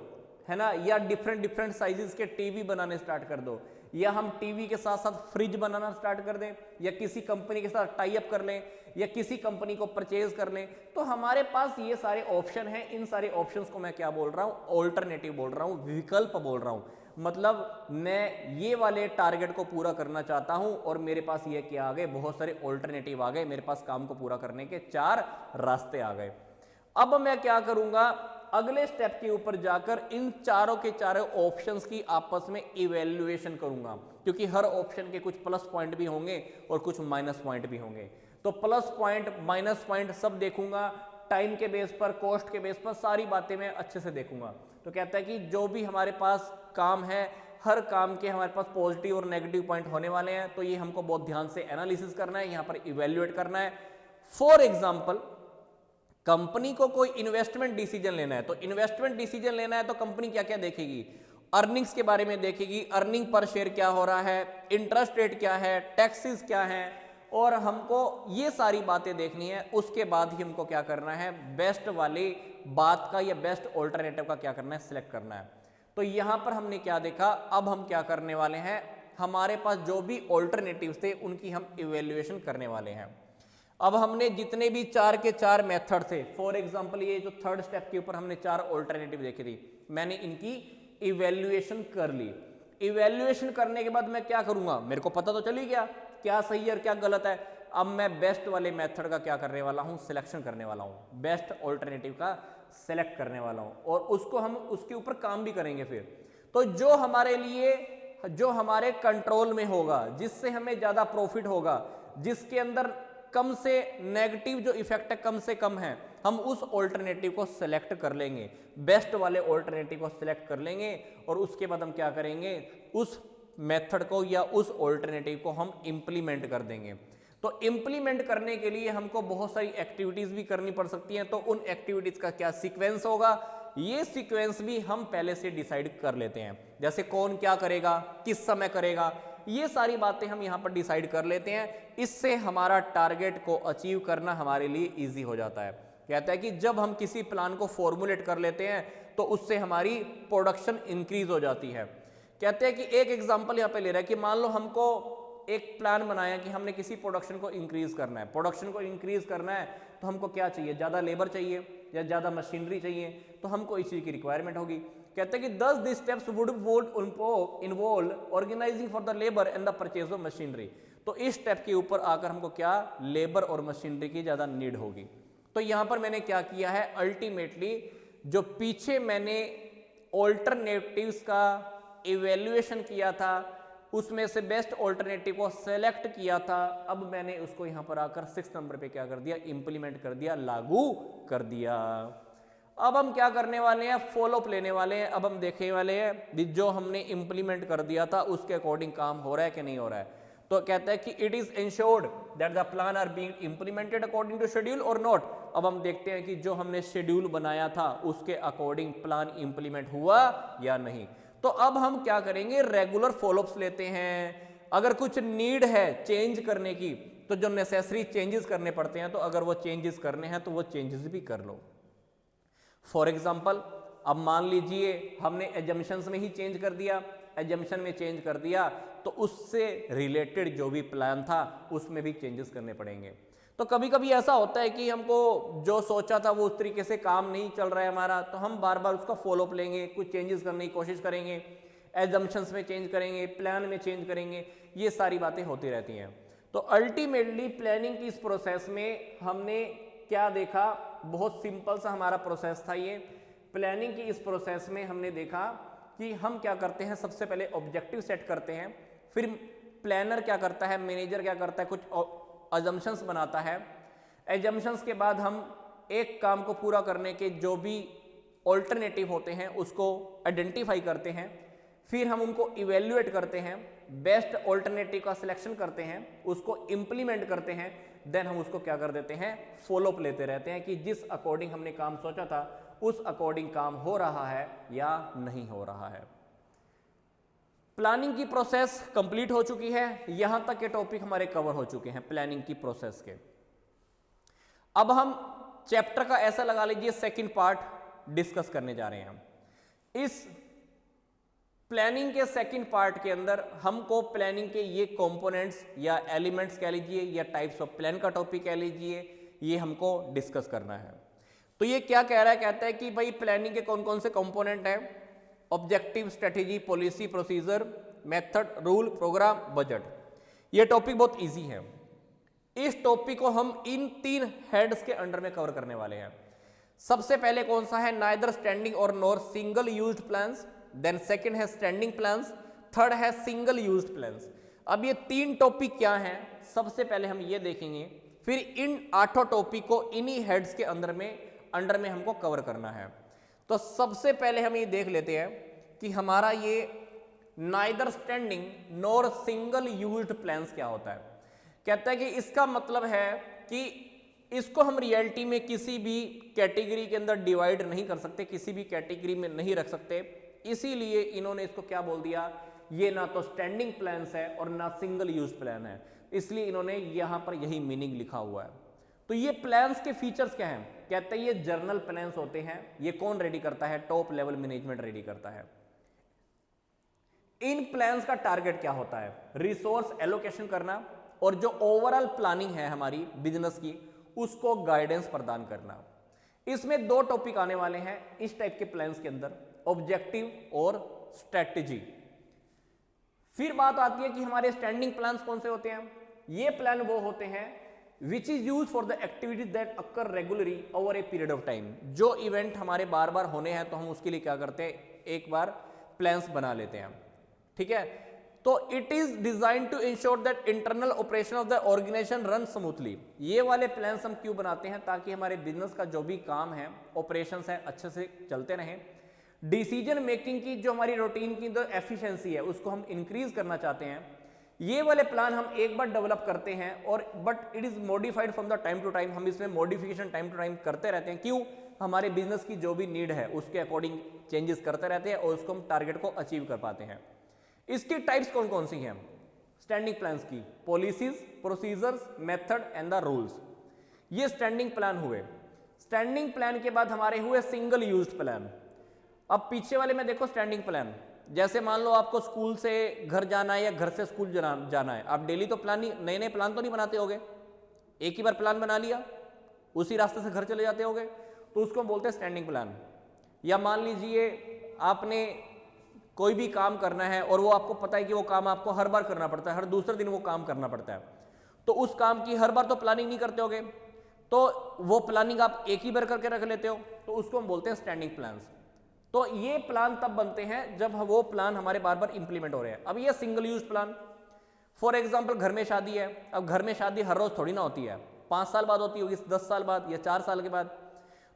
है ना, या डिफरेंट डिफरेंट साइजेस के टीवी बनाने स्टार्ट कर दो, या हम टीवी के साथ साथ फ्रिज बनाना स्टार्ट कर दें, या किसी कंपनी के साथ टाई अप कर लें, या किसी कंपनी को परचेज कर लें। तो हमारे पास ये सारे ऑप्शन हैं। इन सारे ऑप्शंस को मैं क्या बोल रहा हूं, ऑल्टरनेटिव बोल रहा हूं, विकल्प बोल रहा हूं। मतलब मैं ये वाले टारगेट को पूरा करना चाहता हूं और मेरे पास ये क्या आ गए, बहुत सारे ऑल्टरनेटिव आ गए, मेरे पास काम को पूरा करने के 4 रास्ते आ गए। अब मैं क्या करूंगा, अगले स्टेप के ऊपर जाकर इन चारों के चारों ऑप्शंस की आपस में इवैल्यूएशन करूंगा, क्योंकि हर ऑप्शन के कुछ प्लस पॉइंट भी होंगे और कुछ माइनस पॉइंट भी होंगे। तो प्लस पॉइंट माइनस पॉइंट सब देखूंगा, टाइम के बेस पर, कॉस्ट के बेस पर, सारी बातें मैं अच्छे से देखूंगा। तो कहता है कि जो भी हमारे पास काम है, हर काम के हमारे पास पॉजिटिव और नेगेटिव पॉइंट होने वाले हैं, तो ये हमको बहुत ध्यान से एनालिसिस करना है, यहाँ पर इवेल्युएट करना है। फॉर एग्जाम्पल, कंपनी को कोई इन्वेस्टमेंट डिसीजन लेना है, तो इन्वेस्टमेंट डिसीजन लेना है तो कंपनी क्या क्या देखेगी, अर्निंग्स के बारे में देखेगी, अर्निंग पर शेयर क्या हो रहा है, इंटरेस्ट रेट क्या है, टैक्सेस क्या है, और हमको ये सारी बातें देखनी है। उसके बाद ही हमको क्या करना है, बेस्ट वाली बात का या बेस्ट ऑल्टरनेटिव का क्या करना है, सिलेक्ट करना है। तो यहां पर हमने क्या देखा, अब हम क्या करने वाले हैं, हमारे पास जो भी ऑल्टरनेटिव्स थे उनकी हम इवेल्युएशन करने वाले हैं। अब हमने जितने भी 4 के 4 मेथड थे, फॉर एग्जांपल ये जो थर्ड स्टेप के ऊपर हमने 4 ऑल्टरनेटिव देखी थी, मैंने इनकी इवेल्युएशन कर ली। इवेल्युएशन करने के बाद मैं क्या करूंगा, मेरे को पता तो चल ही गया क्या सही है और क्या गलत है। अब मैं बेस्ट वाले मेथड का क्या करने वाला हूं, सिलेक्शन करने वाला हूं, बेस्ट ऑल्टरनेटिव का सेलेक्ट करने वाला हूं, और उसको हम उसके ऊपर काम भी करेंगे फिर। तो जो हमारे लिए, जो हमारे कंट्रोल में होगा, जिससे हमें ज्यादा प्रॉफिट होगा, जिसके अंदर कम से नेगेटिव जो इफेक्ट है कम से कम है, हम उस ऑल्टरनेटिव को सिलेक्ट कर लेंगे, बेस्ट वाले ऑल्टरनेटिव को सिलेक्ट कर लेंगे, और उसके बाद हम क्या करेंगे, उस मेथड को या उस ऑल्टरनेटिव को हम इंप्लीमेंट कर देंगे। तो इंप्लीमेंट करने के लिए हमको बहुत सारी एक्टिविटीज भी करनी पड़ सकती हैं। तो उन एक्टिविटीज का क्या सीक्वेंस होगा, ये सीक्वेंस भी हम पहले से डिसाइड कर लेते हैं, जैसे कौन क्या करेगा, किस समय करेगा, ये सारी बातें हम यहां पर डिसाइड कर लेते हैं। इससे हमारा टारगेट को अचीव करना हमारे लिए इजी हो जाता है। कहता है कि जब हम किसी प्लान को फॉर्मुलेट कर लेते हैं तो उससे हमारी प्रोडक्शन इंक्रीज हो जाती है। कहते हैं कि एक एग्जांपल यहाँ पे ले रहा है कि मान लो हमको एक प्लान बनाया कि हमने किसी प्रोडक्शन को इंक्रीज करना है, प्रोडक्शन को इंक्रीज करना है तो हमको क्या चाहिए, ज़्यादा लेबर चाहिए या ज़्यादा मशीनरी चाहिए, तो हमको इस चीज़ की रिक्वायरमेंट होगी। कहते हैं कि 10 this steps would involve organizing for the labour and the purchase of machinery. तो इस स्टेप के ऊपर आकर हमको क्या, लेबर और मशीनरी की ज़्यादा नीड होगी। तो यहाँ पर मैंने क्या किया है, अल्टीमेटली जो पीछे मैंने ऑल्टरनेटिव्स का इवेल्युएशन किया था, उसमें से बेस्ट ऑल्टरनेटिव को सेलेक्ट किया था, अब मैंने उसको यहां पर आकर 6 नंबर पे क्या कर दिया, इंप्लीमेंट कर दिया, लागू कर दिया। अब हम क्या करने वाले हैं, फॉलोअप लेने वाले हैं। अब हम देखने वाले हैं जो हमने इंप्लीमेंट कर दिया था उसके अकॉर्डिंग काम हो रहा है कि नहीं हो रहा है। तो कहता है कि it is ensured that the plan are being implemented according to schedule और नॉट। अब हम देखते हैं कि जो हमने शेड्यूल बनाया था उसके अकॉर्डिंग प्लान इंप्लीमेंट हुआ या नहीं। तो अब हम क्या करेंगे, रेगुलर फॉलोअप्स लेते हैं। अगर कुछ नीड है चेंज करने की तो जो नेसेसरी चेंजेस करने पड़ते हैं, तो अगर वो चेंजेस करने हैं तो वो चेंजेस भी कर लो। फॉर एग्जाम्पल, अब मान लीजिए हमने एजम्पशंस में ही चेंज कर दिया, एजम्पशन में चेंज कर दिया, तो उससे रिलेटेड जो भी प्लान था उसमें भी चेंजेस करने पड़ेंगे। तो कभी कभी ऐसा होता है कि हमको जो सोचा था वो उस तरीके से काम नहीं चल रहा है हमारा, तो हम बार बार उसका फॉलोअप लेंगे, कुछ चेंजेस करने की कोशिश करेंगे, एजम्पशंस में चेंज करेंगे, प्लान में चेंज करेंगे, ये सारी बातें होती रहती हैं। तो अल्टीमेटली प्लानिंग की इस प्रोसेस में हमने क्या देखा, बहुत सिंपल सा हमारा प्रोसेस था ये। प्लानिंग की इस प्रोसेस में हमने देखा कि हम क्या करते हैं, सबसे पहले ऑब्जेक्टिव सेट करते हैं, फिर प्लानर क्या करता है, मैनेजर क्या करता है, कुछ अजम्पशंस बनाता है। एजम्पशंस के बाद हम एक काम को पूरा करने के जो भी ऑल्टरनेटिव होते हैं उसको आइडेंटिफाई करते हैं, फिर हम उनको इवेल्युएट करते हैं, बेस्ट ऑल्टरनेटिव का सिलेक्शन करते हैं, उसको इंप्लीमेंट करते हैं, देन हम उसको क्या कर देते हैं, फॉलोअप लेते रहते हैं कि जिस अकॉर्डिंग हमने काम सोचा था उस अकॉर्डिंग काम हो रहा है या नहीं हो रहा है। प्लानिंग की प्रोसेस कंप्लीट हो चुकी है, यहां तक के टॉपिक हमारे कवर हो चुके हैं प्लानिंग की प्रोसेस के। अब हम चैप्टर का ऐसा लगा लीजिए सेकंड पार्ट डिस्कस करने जा रहे हैं। इस प्लानिंग के सेकंड पार्ट के अंदर हमको प्लानिंग के ये कंपोनेंट्स या एलिमेंट्स कह लीजिए या टाइप्स ऑफ प्लान का टॉपिक कह लीजिए, ये हमको डिस्कस करना है। तो ये क्या कह रहा है, कहता है कि भाई प्लानिंग के कौन कौन से कंपोनेंट हैं, objective, strategy, policy, procedure, method, rule, program, budget. ये टॉपिक बहुत इजी है। इस टॉपिक को हम इन 3 हेड्स के अंडर में कवर करने वाले हैं। सबसे पहले कौन सा है, नाइदर स्टैंडिंग और nor single used plans, then second है स्टैंडिंग प्लान्स, थर्ड है सिंगल यूज्ड प्लान्स। अब ये 3 टॉपिक क्या हैं, सबसे पहले हम ये देखेंगे, फिर इन 8 टॉपिक को इन्हीं हेड्स के अंदर में हमको कवर करना है। तो सबसे पहले हम ये देख लेते हैं कि हमारा ये neither standing nor single used plans क्या होता है। कहता है कि इसका मतलब है कि इसको हम रियलिटी में किसी भी कैटेगरी के अंदर डिवाइड नहीं कर सकते, किसी भी कैटेगरी में नहीं रख सकते, इसीलिए इन्होंने इसको क्या बोल दिया, ये ना तो स्टैंडिंग प्लान्स है और ना सिंगल यूज प्लान है, इसलिए इन्होंने यहां पर यही मीनिंग लिखा हुआ है। तो ये प्लान्स के फीचर्स क्या हैं, कहते हैं ये जर्नल प्लान्स होते हैं। ये कौन रेडी करता है, टॉप लेवल मैनेजमेंट रेडी करता है। इन प्लान्स का टारगेट क्या होता है, रिसोर्स एलोकेशन करना और जो ओवरऑल प्लानिंग है हमारी बिजनेस की उसको गाइडेंस प्रदान करना। इसमें 2 टॉपिक आने वाले हैं इस टाइप के प्लान्स के अंदर, ऑब्जेक्टिव और स्ट्रेटजी। फिर बात आती है कि हमारे स्टैंडिंग प्लान्स कौन से होते हैं। ये प्लान वो होते हैं which is use for the activities that occur regularly over a period of time. जो इवेंट हमारे बार बार होने हैं तो हम उसके लिए क्या करते हैं, एक बार प्लान्स बना लेते हैं, ठीक है। तो it is design to ensure that internal operation of the organization run smoothly. ये वाले प्लान्स हम क्यों बनाते हैं, ताकि हमारे बिजनेस का जो भी काम है, ऑपरेशंस है, अच्छे से चलते रहें। डिसीजन मेकिंग की जो हमारी रूटीन की जो एफिशिएंसी है उसको हम इंक्रीज करना चाहते हैं। ये वाले प्लान हम एक बार डेवलप करते हैं और but it is modified from the time to time. हम इसमें मॉडिफिकेशन टाइम टू टाइम करते रहते हैं। क्यों, हमारे बिजनेस की जो भी नीड है उसके अकॉर्डिंग चेंजेस करते रहते हैं और उसको हम टारगेट को अचीव कर पाते हैं। इसकी टाइप्स कौन कौन सी हैं स्टैंडिंग प्लान्स की, policies, procedures, method and the rules. ये स्टैंडिंग प्लान हुए। स्टैंडिंग प्लान के बाद हमारे हुए सिंगल यूज्ड प्लान। अब पीछे वाले में देखो स्टैंडिंग प्लान, जैसे मान लो आपको स्कूल से घर जाना है या घर से स्कूल जाना है, आप डेली तो प्लान नहीं, नए नए प्लान तो नहीं बनाते होगे, एक ही बार प्लान बना लिया उसी रास्ते से घर चले जाते होगे, तो उसको बोलते हैं स्टैंडिंग प्लान। या मान लीजिए आपने कोई भी काम करना है और वो आपको पता है कि वो काम आपको हर बार करना पड़ता है, हर दूसरे दिन वो काम करना पड़ता है, तो उस काम की हर बार तो प्लानिंग नहीं करते होगे, तो वो प्लानिंग आप एक ही बार करके रख लेते हो, तो उसको हम बोलते हैं स्टैंडिंग प्लान्स। तो ये प्लान तब बनते हैं जब वो प्लान हमारे बार बार इंप्लीमेंट हो रहे हैं। अब ये single use plan, for example घर में शादी है। अब घर में शादी हर रोज थोड़ी ना होती है, 5 साल बाद होती होगी, 10 साल बाद या 4 साल के बाद।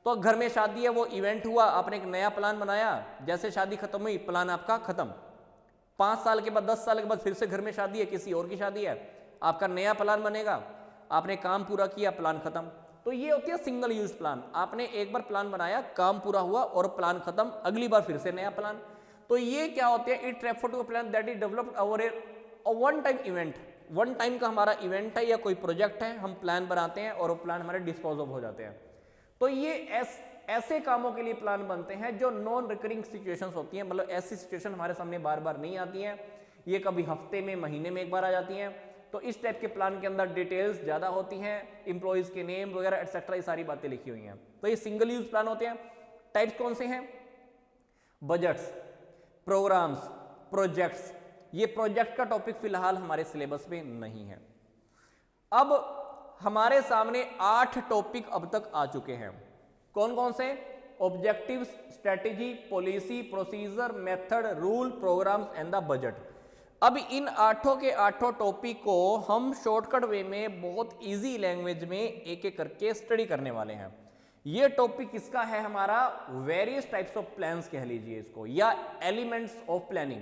तो घर में शादी है, वो इवेंट हुआ, आपने एक नया प्लान बनाया, जैसे शादी खत्म हुई प्लान आपका खत्म। 5 साल के बाद 10 साल के बाद फिर से घर में शादी है, किसी और की शादी है, आपका नया प्लान बनेगा, आपने काम पूरा किया, प्लान खत्म। तो ये होती है सिंगल यूज प्लान। आपने एक बार प्लान बनाया, काम पूरा हुआ और प्लान खत्म, अगली बार फिर से नया प्लान। तो ये क्या होते हैं, it refer to plan that is developed over a one time event. One time का हमारा इवेंट है या कोई प्रोजेक्ट है, हम प्लान बनाते हैं और वो प्लान हमारे डिस्पोज ऑफ हो जाते हैं। तो ये ऐसे कामों के लिए प्लान बनते हैं जो नॉन रिकरिंग सिचुएशंस होती हैं, मतलब ऐसी सिचुएशन हमारे सामने बार बार नहीं आती हैं, ये कभी हफ्ते में, महीने में एक बार आ जाती हैं। तो इस टाइप के प्लान के अंदर डिटेल्स ज़्यादा होती हैं, इंप्लॉइज के नेम वगैरह एटसेट्रा, ये सारी बातें लिखी हुई हैं। तो ये सिंगल यूज प्लान होते हैं। टाइप्स कौन से हैं, बजट्स, प्रोग्राम्स, प्रोजेक्ट्स। ये प्रोजेक्ट का टॉपिक फिलहाल हमारे सिलेबस में नहीं है। अब हमारे सामने 8 टॉपिक अब तक आ चुके हैं। कौन कौन से, objectives, strategy, policy, procedure, method, rule, programs and the budget. अब इन 8 के 8 टॉपिक को हम शॉर्टकट वे में बहुत इजी लैंग्वेज में एक एक करके स्टडी करने वाले हैं। ये टॉपिक किसका है, हमारा वेरियस टाइप्स ऑफ प्लान्स कह लीजिए इसको, या एलिमेंट्स ऑफ प्लानिंग।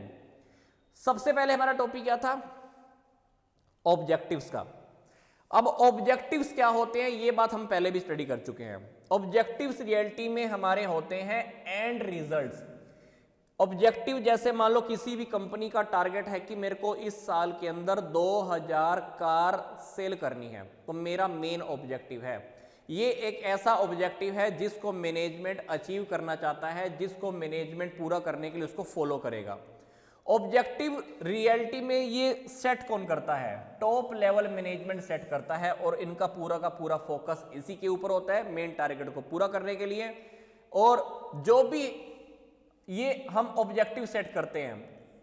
सबसे पहले हमारा टॉपिक क्या था, ऑब्जेक्टिव्स का। अब ऑब्जेक्टिव्स क्या होते हैं, ये बात हम पहले भी स्टडी कर चुके हैं। ऑब्जेक्टिव्स रियलिटी में हमारे होते हैं एंड रिजल्ट्स। ऑब्जेक्टिव जैसे मान लो किसी भी कंपनी का टारगेट है कि मेरे को इस साल के अंदर 2000 कार सेल करनी है, तो मेरा मेन ऑब्जेक्टिव है। ये एक ऐसा ऑब्जेक्टिव है जिसको मैनेजमेंट अचीव करना चाहता है, जिसको मैनेजमेंट पूरा करने के लिए उसको फॉलो करेगा। ऑब्जेक्टिव रियलिटी में ये सेट कौन करता है? टॉप लेवल मैनेजमेंट सेट करता है, और इनका पूरा का पूरा फोकस इसी के ऊपर होता है, मेन टारगेट को पूरा करने के लिए। और जो भी ये हम ऑब्जेक्टिव सेट करते हैं,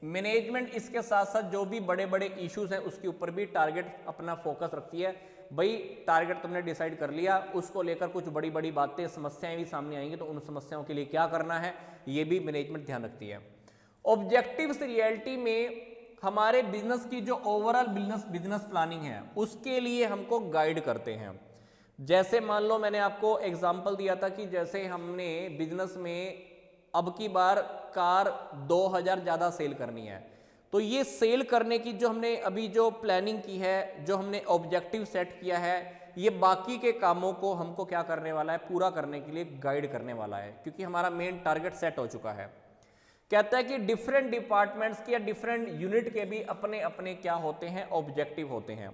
मैनेजमेंट इसके साथ साथ जो भी बड़े बड़े इश्यूज हैं उसके ऊपर भी टारगेट अपना फोकस रखती है। भाई टारगेट तुमने डिसाइड कर लिया, उसको लेकर कुछ बड़ी बड़ी बातें समस्याएं भी सामने आएंगी, तो उन समस्याओं के लिए क्या करना है ये भी मैनेजमेंट ध्यान रखती है। ऑब्जेक्टिव्स रियलिटी में हमारे बिजनेस की जो ओवरऑल बिजनेस प्लानिंग है उसके लिए हमको गाइड करते हैं। जैसे मान लो मैंने आपको एग्जांपल दिया था कि जैसे हमने बिजनेस में अब की बार कार 2000 ज़्यादा सेल करनी है, तो ये सेल करने की जो हमने अभी जो प्लानिंग की है, जो हमने ऑब्जेक्टिव सेट किया है, ये बाकी के कामों को हमको क्या करने वाला है, पूरा करने के लिए गाइड करने वाला है, क्योंकि हमारा मेन टारगेट सेट हो चुका है। कहता है कि डिफरेंट डिपार्टमेंट्स के या डिफरेंट यूनिट के भी अपने अपने क्या होते हैं, ऑब्जेक्टिव होते हैं।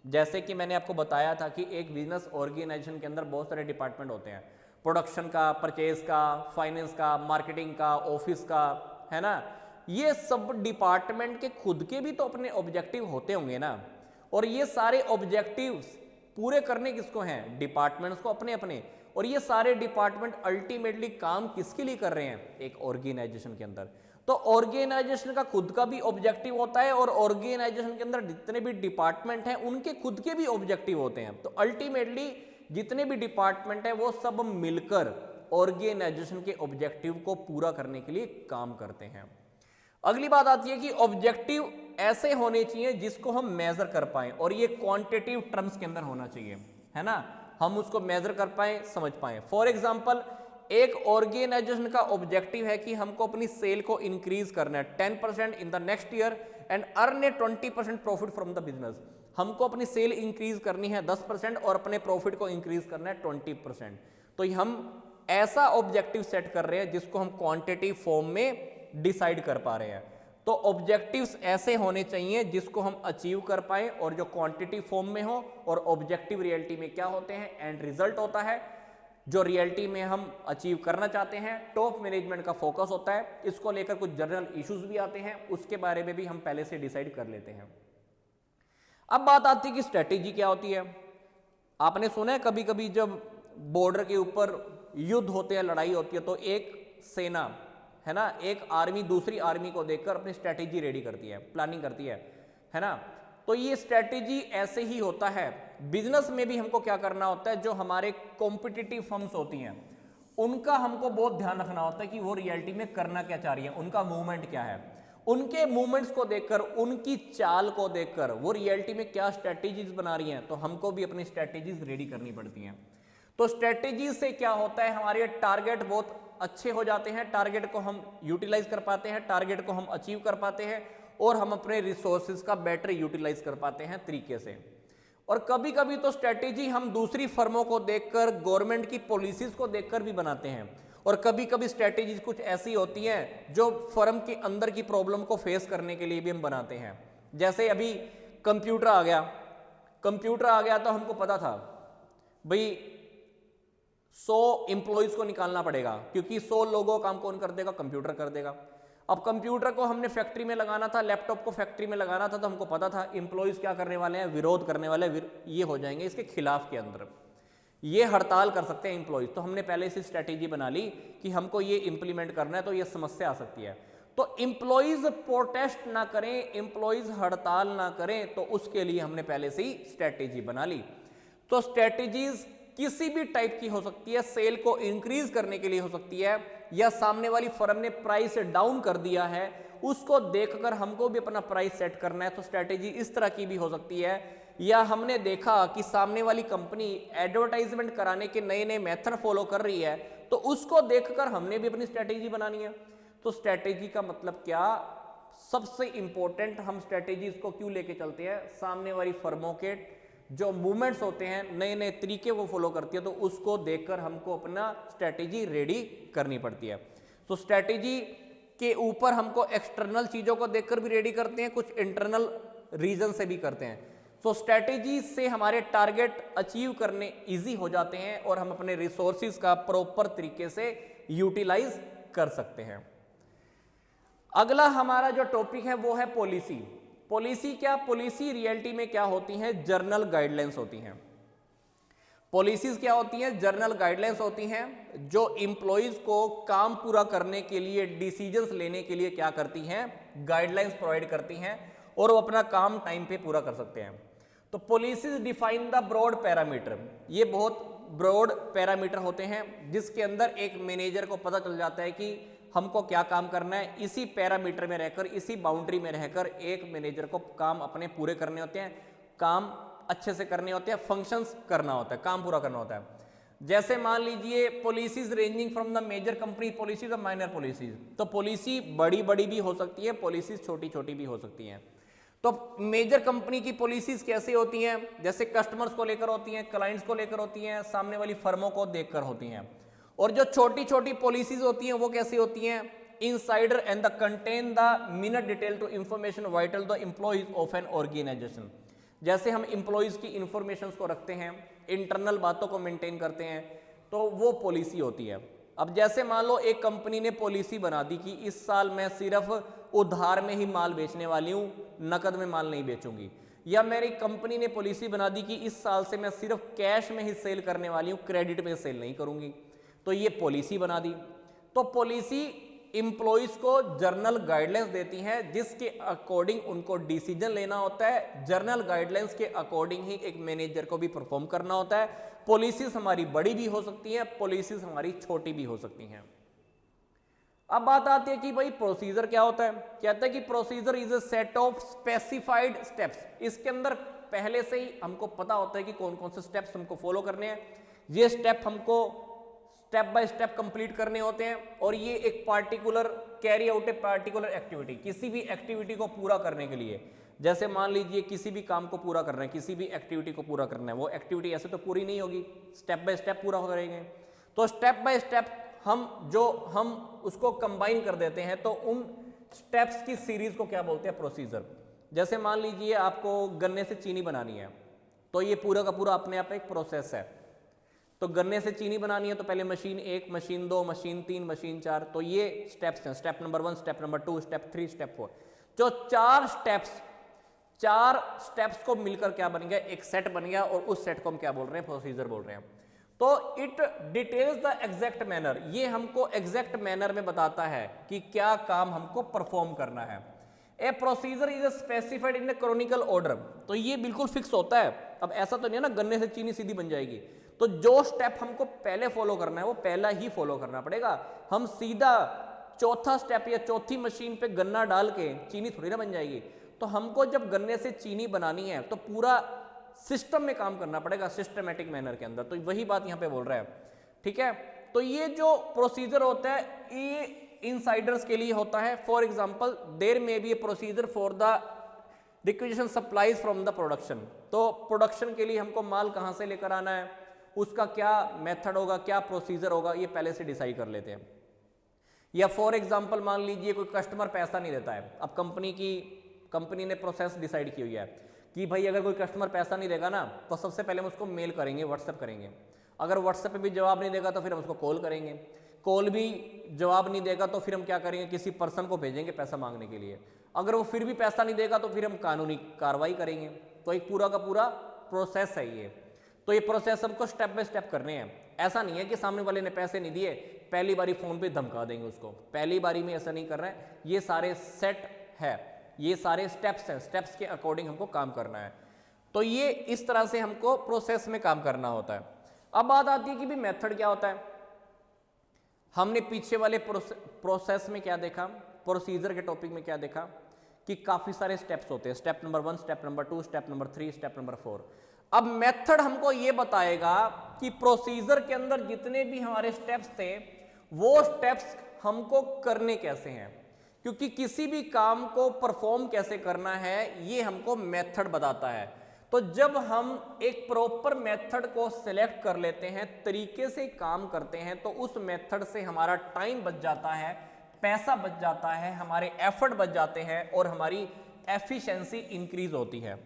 जैसे कि मैंने आपको बताया था कि एक बिजनेस ऑर्गेनाइजेशन के अंदर बहुत सारे डिपार्टमेंट होते हैं, प्रोडक्शन का, परचेज का, फाइनेंस का, मार्केटिंग का, ऑफिस का, है ना। ये सब डिपार्टमेंट के खुद के भी तो अपने ऑब्जेक्टिव होते होंगे ना, और ये सारे ऑब्जेक्टिव्स पूरे करने किसको हैं? डिपार्टमेंट्स को अपने अपने। और ये सारे डिपार्टमेंट अल्टीमेटली काम किसके लिए कर रहे हैं? एक ऑर्गेनाइजेशन के अंदर। तो ऑर्गेनाइजेशन का खुद का भी ऑब्जेक्टिव होता है, और ऑर्गेनाइजेशन के अंदर जितने भी डिपार्टमेंट हैं उनके खुद के भी ऑब्जेक्टिव होते हैं। तो अल्टीमेटली जितने भी डिपार्टमेंट हैं वो सब मिलकर ऑर्गेनाइजेशन के ऑब्जेक्टिव को पूरा करने के लिए काम करते हैं। अगली बात आती है कि ऑब्जेक्टिव ऐसे होने चाहिए जिसको हम मेजर कर पाएं, और ये क्वांटिटेटिव टर्म्स के अंदर होना चाहिए, है ना। हम उसको मेजर कर पाएं, समझ पाएं। फॉर एग्जांपल, एक ऑर्गेनाइजेशन का ऑब्जेक्टिव है कि हमको अपनी सेल को इंक्रीज करना है 10% in the next year and earn A 20% profit from the business. हमको अपनी सेल इंक्रीज करनी है 10% और अपने प्रॉफिट को इंक्रीज करना है 20%। तो हम ऐसा ऑब्जेक्टिव सेट कर रहे हैं जिसको हम क्वांटिटेटिव फॉर्म में डिसाइड कर पा रहे हैं। तो ऑब्जेक्टिव्स ऐसे होने चाहिए जिसको हम अचीव कर पाए और जो क्वांटिटी फॉर्म में हो, और ऑब्जेक्टिव रियलिटी में क्या होते हैं? एंड रिजल्ट होता है जो रियलिटी में हम अचीव करना चाहते हैं। टॉप मैनेजमेंट का फोकस होता है, इसको लेकर कुछ जनरल इश्यूज भी आते हैं, उसके बारे में भी हम पहले से डिसाइड कर लेते हैं। अब बात आती है कि स्ट्रेटेजी क्या होती है। आपने सुना है कभी कभी जब बॉर्डर के ऊपर युद्ध होते हैं, लड़ाई होती है, तो एक सेना, है ना, एक आर्मी दूसरी आर्मी को देखकर अपनी स्ट्रेटेजी रेडी करती है, प्लानिंग करती है ना। तो ये स्ट्रेटेजी ऐसे ही होता है। बिजनेस में भी हमको क्या करना होता है, जो हमारे कॉम्पिटिटिव फर्म्स होती हैं उनका हमको बहुत ध्यान रखना होता है कि वो रियलिटी में करना क्या चाह रही है, उनका मूवमेंट क्या है। उनके मूवमेंट्स को देखकर, उनकी चाल को देखकर वो रियलिटी में क्या स्ट्रेटेजीज बना रही हैं, तो हमको भी अपनी स्ट्रेटेजीज रेडी करनी पड़ती हैं। तो स्ट्रेटेजी से क्या होता है, हमारे टारगेट बहुत अच्छे हो जाते हैं, टारगेट को हम यूटिलाइज कर पाते हैं, टारगेट को हम अचीव कर पाते हैं, और हम अपने रिसोर्सेज का बेटर यूटिलाइज कर पाते हैं तरीके से। और कभी कभी तो स्ट्रेटेजी हम दूसरी फर्मों को देखकर, गवर्नमेंट की पॉलिसीज को देखकर भी बनाते हैं, और कभी कभी स्ट्रेटेजीज कुछ ऐसी होती हैं जो फर्म के अंदर की प्रॉब्लम को फेस करने के लिए भी हम बनाते हैं। जैसे अभी कंप्यूटर आ गया, तो हमको पता था भाई 100 एम्प्लॉयज को निकालना पड़ेगा, क्योंकि 100 लोगों का काम कौन कर देगा? कंप्यूटर कर देगा। अब कंप्यूटर को हमने फैक्ट्री में लगाना था, लैपटॉप को फैक्ट्री में लगाना था, तो हमको पता था एम्प्लॉयज क्या करने वाले हैं? विरोध करने वाले, ये हो जाएंगे इसके खिलाफ के अंदर, ये हड़ताल कर सकते हैं एम्प्लॉयज। तो हमने पहले से स्ट्रेटेजी बना ली कि हमको ये इंप्लीमेंट करना है, तो ये समस्या आ सकती है। तो एम्प्लॉयज प्रोटेस्ट ना करें, एम्प्लॉयज हड़ताल ना करें, तो उसके लिए हमने पहले से ही स्ट्रेटेजी बना ली। तो स्ट्रेटेजीज किसी भी टाइप की हो सकती है, सेल को इंक्रीज करने के लिए हो सकती है, या सामने वाली फर्म ने प्राइस डाउन कर दिया है उसको देखकर हमको भी अपना प्राइस सेट करना है, तो स्ट्रेटेजी इस तरह की भी हो सकती है। या हमने देखा कि सामने वाली कंपनी एडवर्टाइजमेंट कराने के नए नए मेथड फॉलो कर रही है, तो उसको देखकर हमने भी अपनी स्ट्रेटेजी बनानी है। तो स्ट्रेटेजी का मतलब क्या? सबसे इंपॉर्टेंट, हम स्ट्रेटेजीज को क्यों लेके चलते हैं? सामने वाली फर्मों के जो मूवमेंट्स होते हैं, नए नए तरीके वो फॉलो करती है, तो उसको देखकर हमको अपना स्ट्रेटेजी रेडी करनी पड़ती है। तो स्ट्रेटेजी के ऊपर हमको एक्सटर्नल चीजों को देखकर भी रेडी करते हैं, कुछ इंटरनल रीजन से भी करते हैं। तो स्ट्रेटेजी से हमारे टारगेट अचीव करने इजी हो जाते हैं और हम अपने रिसोर्सिस का प्रॉपर तरीके से यूटिलाइज कर सकते हैं। अगला हमारा जो टॉपिक है वो है पॉलिसी। पॉलिसी क्या, पॉलिसी रियलिटी में क्या होती है, जर्नल गाइडलाइंस होती हैं। पॉलिसीज क्या होती हैं, जर्नल गाइडलाइंस होती हैं जो एम्प्लॉइज को काम पूरा करने के लिए, डिसीजंस लेने के लिए क्या करती हैं, गाइडलाइंस प्रोवाइड करती हैं और वो अपना काम टाइम पे पूरा कर सकते हैं। तो policies define the broad parameter, ये बहुत ब्रॉड पैरामीटर होते हैं जिसके अंदर एक मैनेजर को पता चल जाता है कि हमको क्या काम करना है। इसी पैरामीटर में रहकर, इसी बाउंड्री में रहकर एक मैनेजर को काम अपने पूरे करने होते हैं, काम अच्छे से करने होते हैं, फंक्शंस करना होता है, काम पूरा करना होता है। जैसे मान लीजिए policies ranging from the major company policies और माइनर पॉलिसीज, तो पॉलिसी बड़ी बड़ी भी हो सकती है, पॉलिसीज छोटी छोटी भी हो सकती हैं। तो मेजर कंपनी की पॉलिसीज कैसे होती हैं, जैसे कस्टमर्स को लेकर होती हैं, क्लाइंट्स को लेकर होती हैं, सामने वाली फर्मों को देखकर होती हैं। और जो छोटी छोटी पॉलिसीज होती हैं वो कैसी होती हैं, insider and the contain the minute detail to information vital the employees of an organization. जैसे हम एम्प्लॉइज की इंफॉर्मेशन को रखते हैं, इंटरनल बातों को मेंटेन करते हैं, तो वो पॉलिसी होती है। अब जैसे मान लो एक कंपनी ने पॉलिसी बना दी कि इस साल मैं सिर्फ उधार में ही माल बेचने वाली हूं, नकद में माल नहीं बेचूंगी, या मेरी कंपनी ने पॉलिसी बना दी कि इस साल से मैं सिर्फ कैश में ही सेल करने वाली हूं, क्रेडिट में सेल नहीं करूंगी, तो ये पॉलिसी बना दी। तो पॉलिसी एम्प्लॉइज को जर्नल गाइडलाइंस देती है जिसके अकॉर्डिंग उनको डिसीजन लेना होता है, जर्नल गाइडलाइंस के अकॉर्डिंग ही एक मैनेजर को भी परफॉर्म करना होता है। पॉलिसीज हमारी बड़ी भी हो सकती हैं, पॉलिसीज हमारी छोटी भी हो सकती हैं। अब बात आती है कि भाई प्रोसीजर क्या होता है। कहता है कि procedure is a set of specified steps. इसके अंदर पहले से ही हमको पता होता है कि कौन कौन से स्टेप्स हमको फॉलो करने हैं, ये स्टेप हमको स्टेप बाय स्टेप कंप्लीट करने होते हैं और ये एक particular carry out a particular activity, किसी भी एक्टिविटी को पूरा करने के लिए। जैसे मान लीजिए किसी भी काम को पूरा करना है, किसी भी एक्टिविटी को पूरा करना है, वो एक्टिविटी ऐसे तो पूरी नहीं होगी, स्टेप बाय स्टेप पूरा करेंगे। तो स्टेप बाय स्टेप हम उसको कंबाइन कर देते हैं, तो उन स्टेप्स की सीरीज को क्या बोलते हैं, प्रोसीजर। जैसे मान लीजिए आपको गन्ने से चीनी बनानी है, तो ये पूरा का पूरा अपने आप एक प्रोसेस है। तो गन्ने से चीनी बनानी है तो पहले मशीन 1, मशीन 2, मशीन 3, मशीन 4, तो ये स्टेप्स हैं, step number 1, step number 2, step 3, step 4। जो चार स्टेप्स को मिलकर क्या बन गया, एक सेट बन गया, और उस सेट को हम क्या बोल रहे हैं, प्रोसीजर बोल रहे हैं। तो it details the exact manner, ये हमको एग्जैक्ट मैनर में बताता है कि क्या काम हमको परफॉर्म करना है। A procedure is specified in chronicle order, तो ये बिल्कुल फिक्स होता है। अब ऐसा तो नहीं है ना गन्ने से चीनी सीधी बन जाएगी, तो जो स्टेप हमको पहले फॉलो करना है वो पहला ही फॉलो करना पड़ेगा। हम सीधा चौथा स्टेप या चौथी मशीन पे गन्ना डाल के चीनी थोड़ी ना बन जाएगी। तो हमको जब गन्ने से चीनी बनानी है तो पूरा सिस्टम में काम करना पड़ेगा, सिस्टमेटिक मैनर के अंदर। तो वही बात यहाँ पे बोल रहा है, ठीक है। तो ये जो प्रोसीजर होता है ये इनसाइडर्स के लिए होता है। For example there may be a procedure for the requisition supplies from the production, तो प्रोडक्शन के लिए हमको माल कहाँ से लेकर आना है, उसका क्या मेथड होगा, क्या प्रोसीजर होगा, ये पहले से डिसाइड कर लेते हैं। या फॉर एग्जांपल मान लीजिए कोई कस्टमर पैसा नहीं देता है, अब कंपनी ने प्रोसेस डिसाइड की हुई है कि भाई अगर कोई कस्टमर पैसा नहीं देगा ना तो सबसे पहले हम उसको मेल करेंगे, व्हाट्सएप करेंगे। अगर व्हाट्सएप पे भी जवाब नहीं देगा तो फिर हम उसको कॉल करेंगे, कॉल भी जवाब नहीं देगा तो फिर हम क्या करेंगे, किसी पर्सन को भेजेंगे पैसा मांगने के लिए। अगर वो फिर भी पैसा नहीं देगा तो फिर हम कानूनी कार्रवाई करेंगे। तो एक पूरा का पूरा प्रोसेस है ये। तो ये प्रोसेस हमको स्टेप बाय स्टेप करने हैं। ऐसा नहीं है कि सामने वाले ने पैसे नहीं दिए पहली बारी फोन पे धमका देंगे उसको, पहली बारी में ऐसा नहीं कर रहे हैं। ये सारे सेट है, ये सारे स्टेप्स हैं, स्टेप्स के अकॉर्डिंग हमको काम करना है। तो ये इस तरह से हमको प्रोसेस में काम करना होता है। अब बात आती है कि भाई मेथड क्या होता है। हमने पीछे वाले प्रोसेस में क्या देखा, प्रोसीजर के टॉपिक में क्या देखा कि काफी सारे स्टेप्स होते हैं, step number 1, step number 2, step number 3, step number 4। अब मेथड हमको ये बताएगा कि प्रोसीजर के अंदर जितने भी हमारे स्टेप्स थे वो स्टेप्स हमको करने कैसे हैं, क्योंकि किसी भी काम को परफॉर्म कैसे करना है ये हमको मेथड बताता है। तो जब हम एक प्रॉपर मेथड को सिलेक्ट कर लेते हैं, तरीके से काम करते हैं, तो उस मेथड से हमारा टाइम बच जाता है, पैसा बच जाता है, हमारे एफर्ट बच जाते हैं और हमारी एफिशिएंसी इंक्रीज होती है।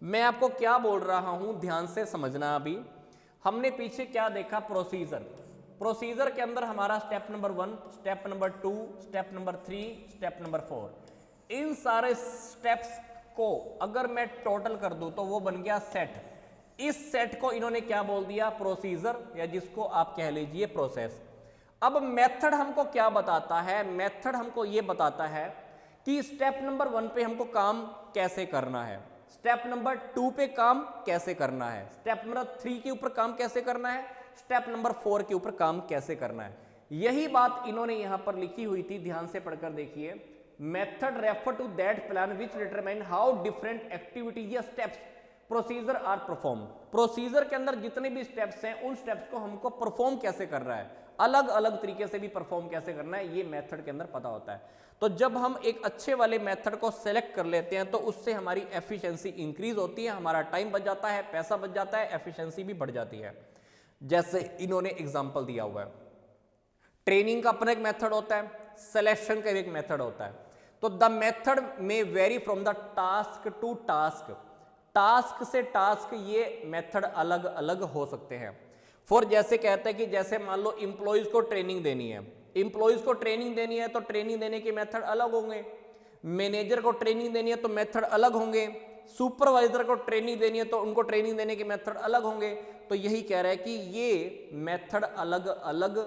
मैं आपको क्या बोल रहा हूं ध्यान से समझना। अभी हमने पीछे क्या देखा, प्रोसीजर। प्रोसीजर के अंदर हमारा step number 1, step number 2, step number 3, step number 4, इन सारे स्टेप्स को अगर मैं टोटल कर दूं तो वो बन गया सेट। इस सेट को इन्होंने क्या बोल दिया, प्रोसीजर, या जिसको आप कह लीजिए प्रोसेस। अब मेथड हमको क्या बताता है, मेथड हमको ये बताता है कि स्टेप नंबर 1 पे हमको काम कैसे करना है, स्टेप नंबर 2 पे काम कैसे करना है, स्टेप नंबर 3 के ऊपर काम कैसे करना है, स्टेप नंबर 4 के ऊपर काम कैसे करना है। यही बात इन्होंने यहां पर लिखी हुई थी, ध्यान से पढ़कर देखिए। Method refer to that plan which determine how different activities या steps procedure are perform. Procedure के अंदर जितने भी स्टेप्स हैं उन स्टेप्स को हमको परफॉर्म कैसे कर रहा है, अलग अलग तरीके से भी परफॉर्म कैसे करना है, ये मेथड के अंदर पता होता है। तो जब हम एक अच्छे वाले मेथड को सेलेक्ट कर लेते हैं तो उससे हमारी एफिशिएंसी इंक्रीज होती है, हमारा टाइम बच जाता है, पैसा बच जाता है, एफिशिएंसी भी बढ़ जाती है। जैसे इन्होंने एग्जांपल दिया हुआ है, ट्रेनिंग का अपना एक मेथड होता है, सिलेक्शन का एक मेथड होता है। तो the method may vary from the task to task, task से टास्क ये मेथड अलग अलग हो सकते हैं। फॉर जैसे कहते हैं कि जैसे मान लो इंप्लॉइज को ट्रेनिंग देनी है, इंप्लॉइज को ट्रेनिंग देनी है तो ट्रेनिंग देने के मेथड अलग होंगे, मैनेजर को ट्रेनिंग देनी है तो मेथड अलग होंगे, सुपरवाइजर को ट्रेनिंग देनी है तो उनको ट्रेनिंग देने के मेथड अलग होंगे। तो यही कह रहा है कि ये मेथड अलग अलग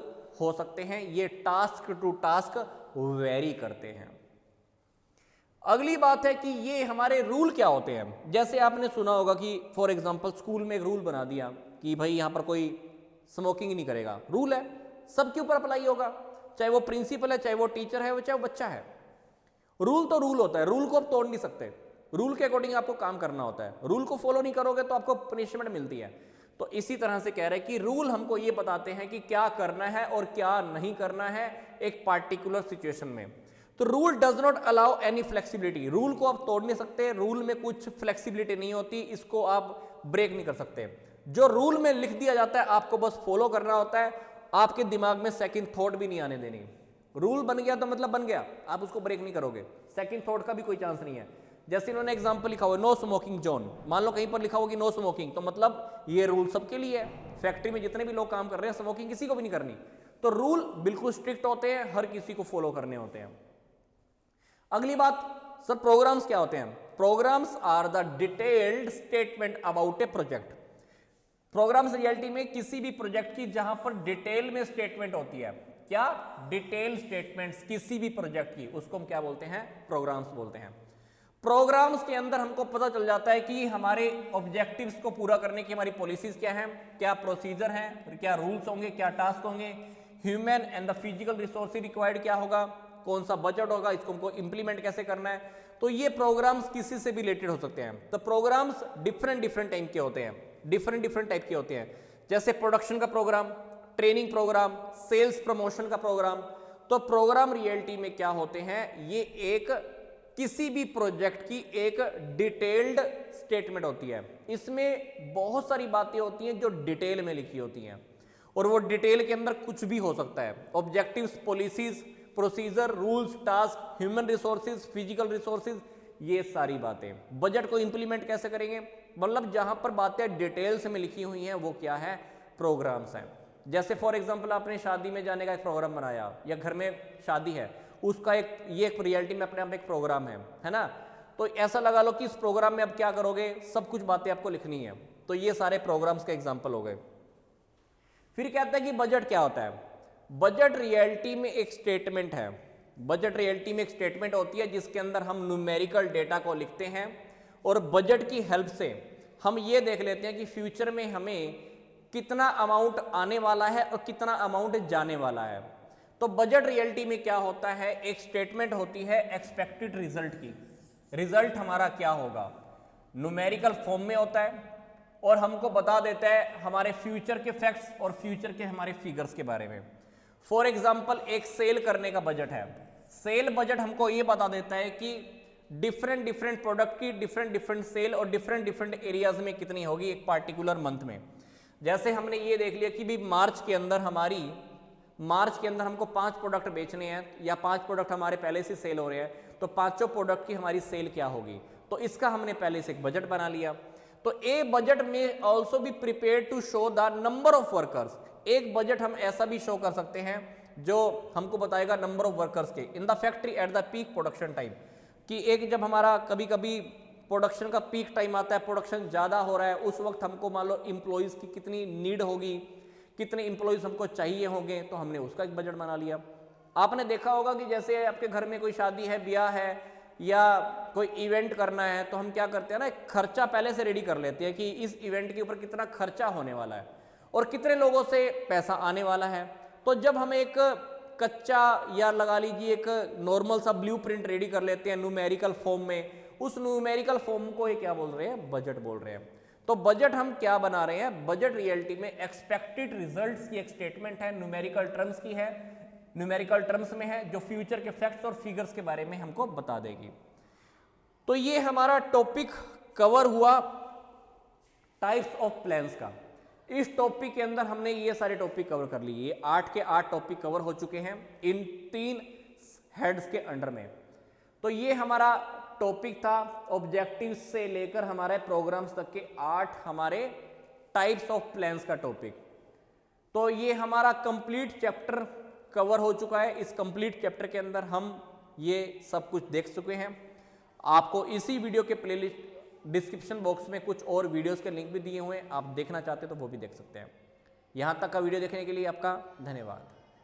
हो सकते हैं, ये टास्क टू टास्क वेरी करते हैं। अगली बात है कि ये हमारे रूल क्या होते हैं। जैसे आपने सुना होगा कि फॉर एग्जांपल स्कूल में एक रूल बना दिया कि भाई यहां पर कोई स्मोकिंग नहीं करेगा, रूल है, सबके ऊपर अप्लाई होगा, चाहे वो प्रिंसिपल है, चाहे वो टीचर है, चाहे वो बच्चा है। रूल तो रूल होता है, रूल को आप तोड़ नहीं सकते, रूल के अकॉर्डिंग आपको काम करना होता है, रूल को फॉलो नहीं करोगे तो आपको पनिशमेंट मिलती है। तो इसी तरह से कह रहे हैं कि रूल हमको ये बताते हैं कि क्या करना है और क्या नहीं करना है एक पार्टिकुलर सिचुएशन में। तो rule does not allow any flexibility, rule को आप तोड़ नहीं सकते, रूल में कुछ फ्लेक्सिबिलिटी नहीं होती, इसको आप ब्रेक नहीं कर सकते। जो रूल में लिख दिया जाता है आपको बस फॉलो करना होता है, आपके दिमाग में सेकंड थॉट भी नहीं आने देनी। रूल बन गया तो मतलब बन गया, आप उसको ब्रेक नहीं करोगे, सेकंड थॉट का भी कोई चांस नहीं है। जैसे इन्होंने एग्जांपल लिखा हुआ नो स्मोकिंग जोन, मान लो कहीं पर लिखा हुआ कि नो स्मोकिंग, तो मतलब ये रूल सबके लिए है, फैक्ट्री में जितने भी लोग काम कर रहे हैं स्मोकिंग किसी को भी नहीं करनी। तो रूल बिल्कुल स्ट्रिक्ट होते हैं, हर किसी को फॉलो करने होते हैं। अगली बात सर, प्रोग्राम्स क्या होते हैं? Programs are the detailed statement about a project. Programs reality में किसी भी प्रोजेक्ट की जहां पर डिटेल में स्टेटमेंट होती है, क्या डिटेल स्टेटमेंट्स किसी भी प्रोजेक्ट की, उसको हम क्या बोलते हैं? प्रोग्राम्स बोलते हैं। प्रोग्राम्स के अंदर हमको पता चल जाता है कि हमारे ऑब्जेक्टिव्स को पूरा करने की हमारी पॉलिसीज क्या हैं, क्या प्रोसीजर हैं, क्या रूल्स होंगे, क्या टास्क होंगे, human and the physical resources required क्या होगा, कौन सा बजट होगा, इसको हमको इंप्लीमेंट कैसे करना है। तो ये प्रोग्राम्स किसी से भी रिलेटेड हो सकते हैं। तो प्रोग्राम्स डिफरेंट टाइप के होते हैं, डिफरेंट टाइप के होते हैं। जैसे प्रोडक्शन का program, training program, sales promotion का प्रोग्राम। तो प्रोग्राम रियलिटी में क्या होते हैं, ये एक किसी भी प्रोजेक्ट की एक डिटेल्ड स्टेटमेंट होती है। इसमें बहुत सारी बातें होती हैं जो डिटेल में लिखी होती हैं, और वो डिटेल के अंदर कुछ भी हो सकता है। Objectives, policies, procedure, rules, task, human resources, physical resources, ये सारी बातें। बजट को इंप्लीमेंट कैसे करेंगे, मतलब जहां पर बातें डिटेल्स में लिखी हुई हैं वो क्या है? प्रोग्राम्स हैं। जैसे फॉर एग्जांपल आपने शादी में जाने का एक प्रोग्राम बनाया, या घर में शादी है उसका ये एक रियलिटी में अपने आप एक प्रोग्राम है ना। तो ऐसा लगा लो कि इस प्रोग्राम में अब क्या करोगे, सब कुछ बातें आपको लिखनी है। तो ये सारे प्रोग्राम्स के एग्जाम्पल हो गए। फिर कहते हैं कि बजट क्या होता है? बजट रियलिटी में एक स्टेटमेंट है। बजट रियलिटी में एक स्टेटमेंट होती है जिसके अंदर हम न्यूमेरिकल डेटा को लिखते हैं, और बजट की हेल्प से हम ये देख लेते हैं कि फ्यूचर में हमें कितना अमाउंट आने वाला है और कितना अमाउंट जाने वाला है। तो बजट रियलिटी में क्या होता है, एक स्टेटमेंट होती है एक्सपेक्टेड रिजल्ट की। रिजल्ट हमारा क्या होगा, न्यूमेरिकल फॉर्म में होता है, और हमको बता देता है हमारे फ्यूचर के फैक्ट्स और फ्यूचर के हमारे फिगर्स के बारे में। फॉर एग्जाम्पल एक सेल करने का बजट है, सेल बजट हमको ये बता देता है कि डिफरेंट प्रोडक्ट की डिफरेंट सेल और डिफरेंट एरियाज में कितनी होगी एक पार्टिकुलर मंथ में। जैसे हमने ये देख लिया कि भी मार्च के अंदर हमारी मार्च के अंदर हमको 5 प्रोडक्ट बेचने हैं या 5 प्रोडक्ट हमारे पहले से सेल हो रहे हैं, तो 5 प्रोडक्ट की हमारी सेल क्या होगी, तो इसका हमने पहले से एक बजट बना लिया। तो a budget may also be prepare to show the number of workers. एक बजट हम ऐसा भी शो कर सकते हैं जो हमको बताएगा नंबर ऑफ वर्कर्स के in the factory at the peak production time, कि एक जब हमारा कभी कभी प्रोडक्शन का पीक टाइम आता है, प्रोडक्शन ज़्यादा हो रहा है, उस वक्त हमको मान लो एम्प्लॉयज़ की कितनी नीड होगी, कितने एम्प्लॉयज़ हमको चाहिए होंगे, तो हमने उसका एक बजट बना लिया। आपने देखा होगा कि जैसे आपके घर में कोई शादी है, ब्याह है या कोई इवेंट करना है, तो हम क्या करते हैं ना, खर्चा पहले से रेडी कर लेते हैं कि इस इवेंट के ऊपर कितना खर्चा होने वाला है और कितने लोगों से पैसा आने वाला है। तो जब हम एक कच्चा या लगा लीजिए एक नॉर्मल सा ब्लूप्रिंट रेडी कर लेते हैं न्यूमेरिकल फॉर्म में, उस न्यूमेरिकल फॉर्म को ये क्या बोल रहे हैं, बजट बोल रहे हैं। तो बजट हम क्या बना रहे हैं, बजट रियलिटी में एक्सपेक्टेड रिजल्ट्स की एक स्टेटमेंट है, न्यूमेरिकल टर्म्स की है, न्यूमेरिकल टर्म्स में है, जो फ्यूचर के फैक्ट्स और फिगर्स के बारे में हमको बता देगी। तो ये हमारा टॉपिक कवर हुआ टाइप्स ऑफ प्लान्स का। इस टॉपिक के अंदर हमने ये सारे टॉपिक कवर कर लिए, ये 8 के 8 टॉपिक कवर हो चुके हैं इन 3 हेड्स के अंडर में। तो ये हमारा टॉपिक था ऑब्जेक्टिव से लेकर हमारे प्रोग्राम्स तक के 8 हमारे टाइप्स ऑफ प्लान्स का टॉपिक। तो ये हमारा कंप्लीट चैप्टर कवर हो चुका है। इस कंप्लीट चैप्टर के अंदर हम ये सब कुछ देख चुके हैं। आपको इसी वीडियो के प्लेलिस्ट डिस्क्रिप्शन बॉक्स में कुछ और वीडियोस के लिंक भी दिए हुए हैं, आप देखना चाहते हो तो वो भी देख सकते हैं। यहाँ तक का वीडियो देखने के लिए आपका धन्यवाद।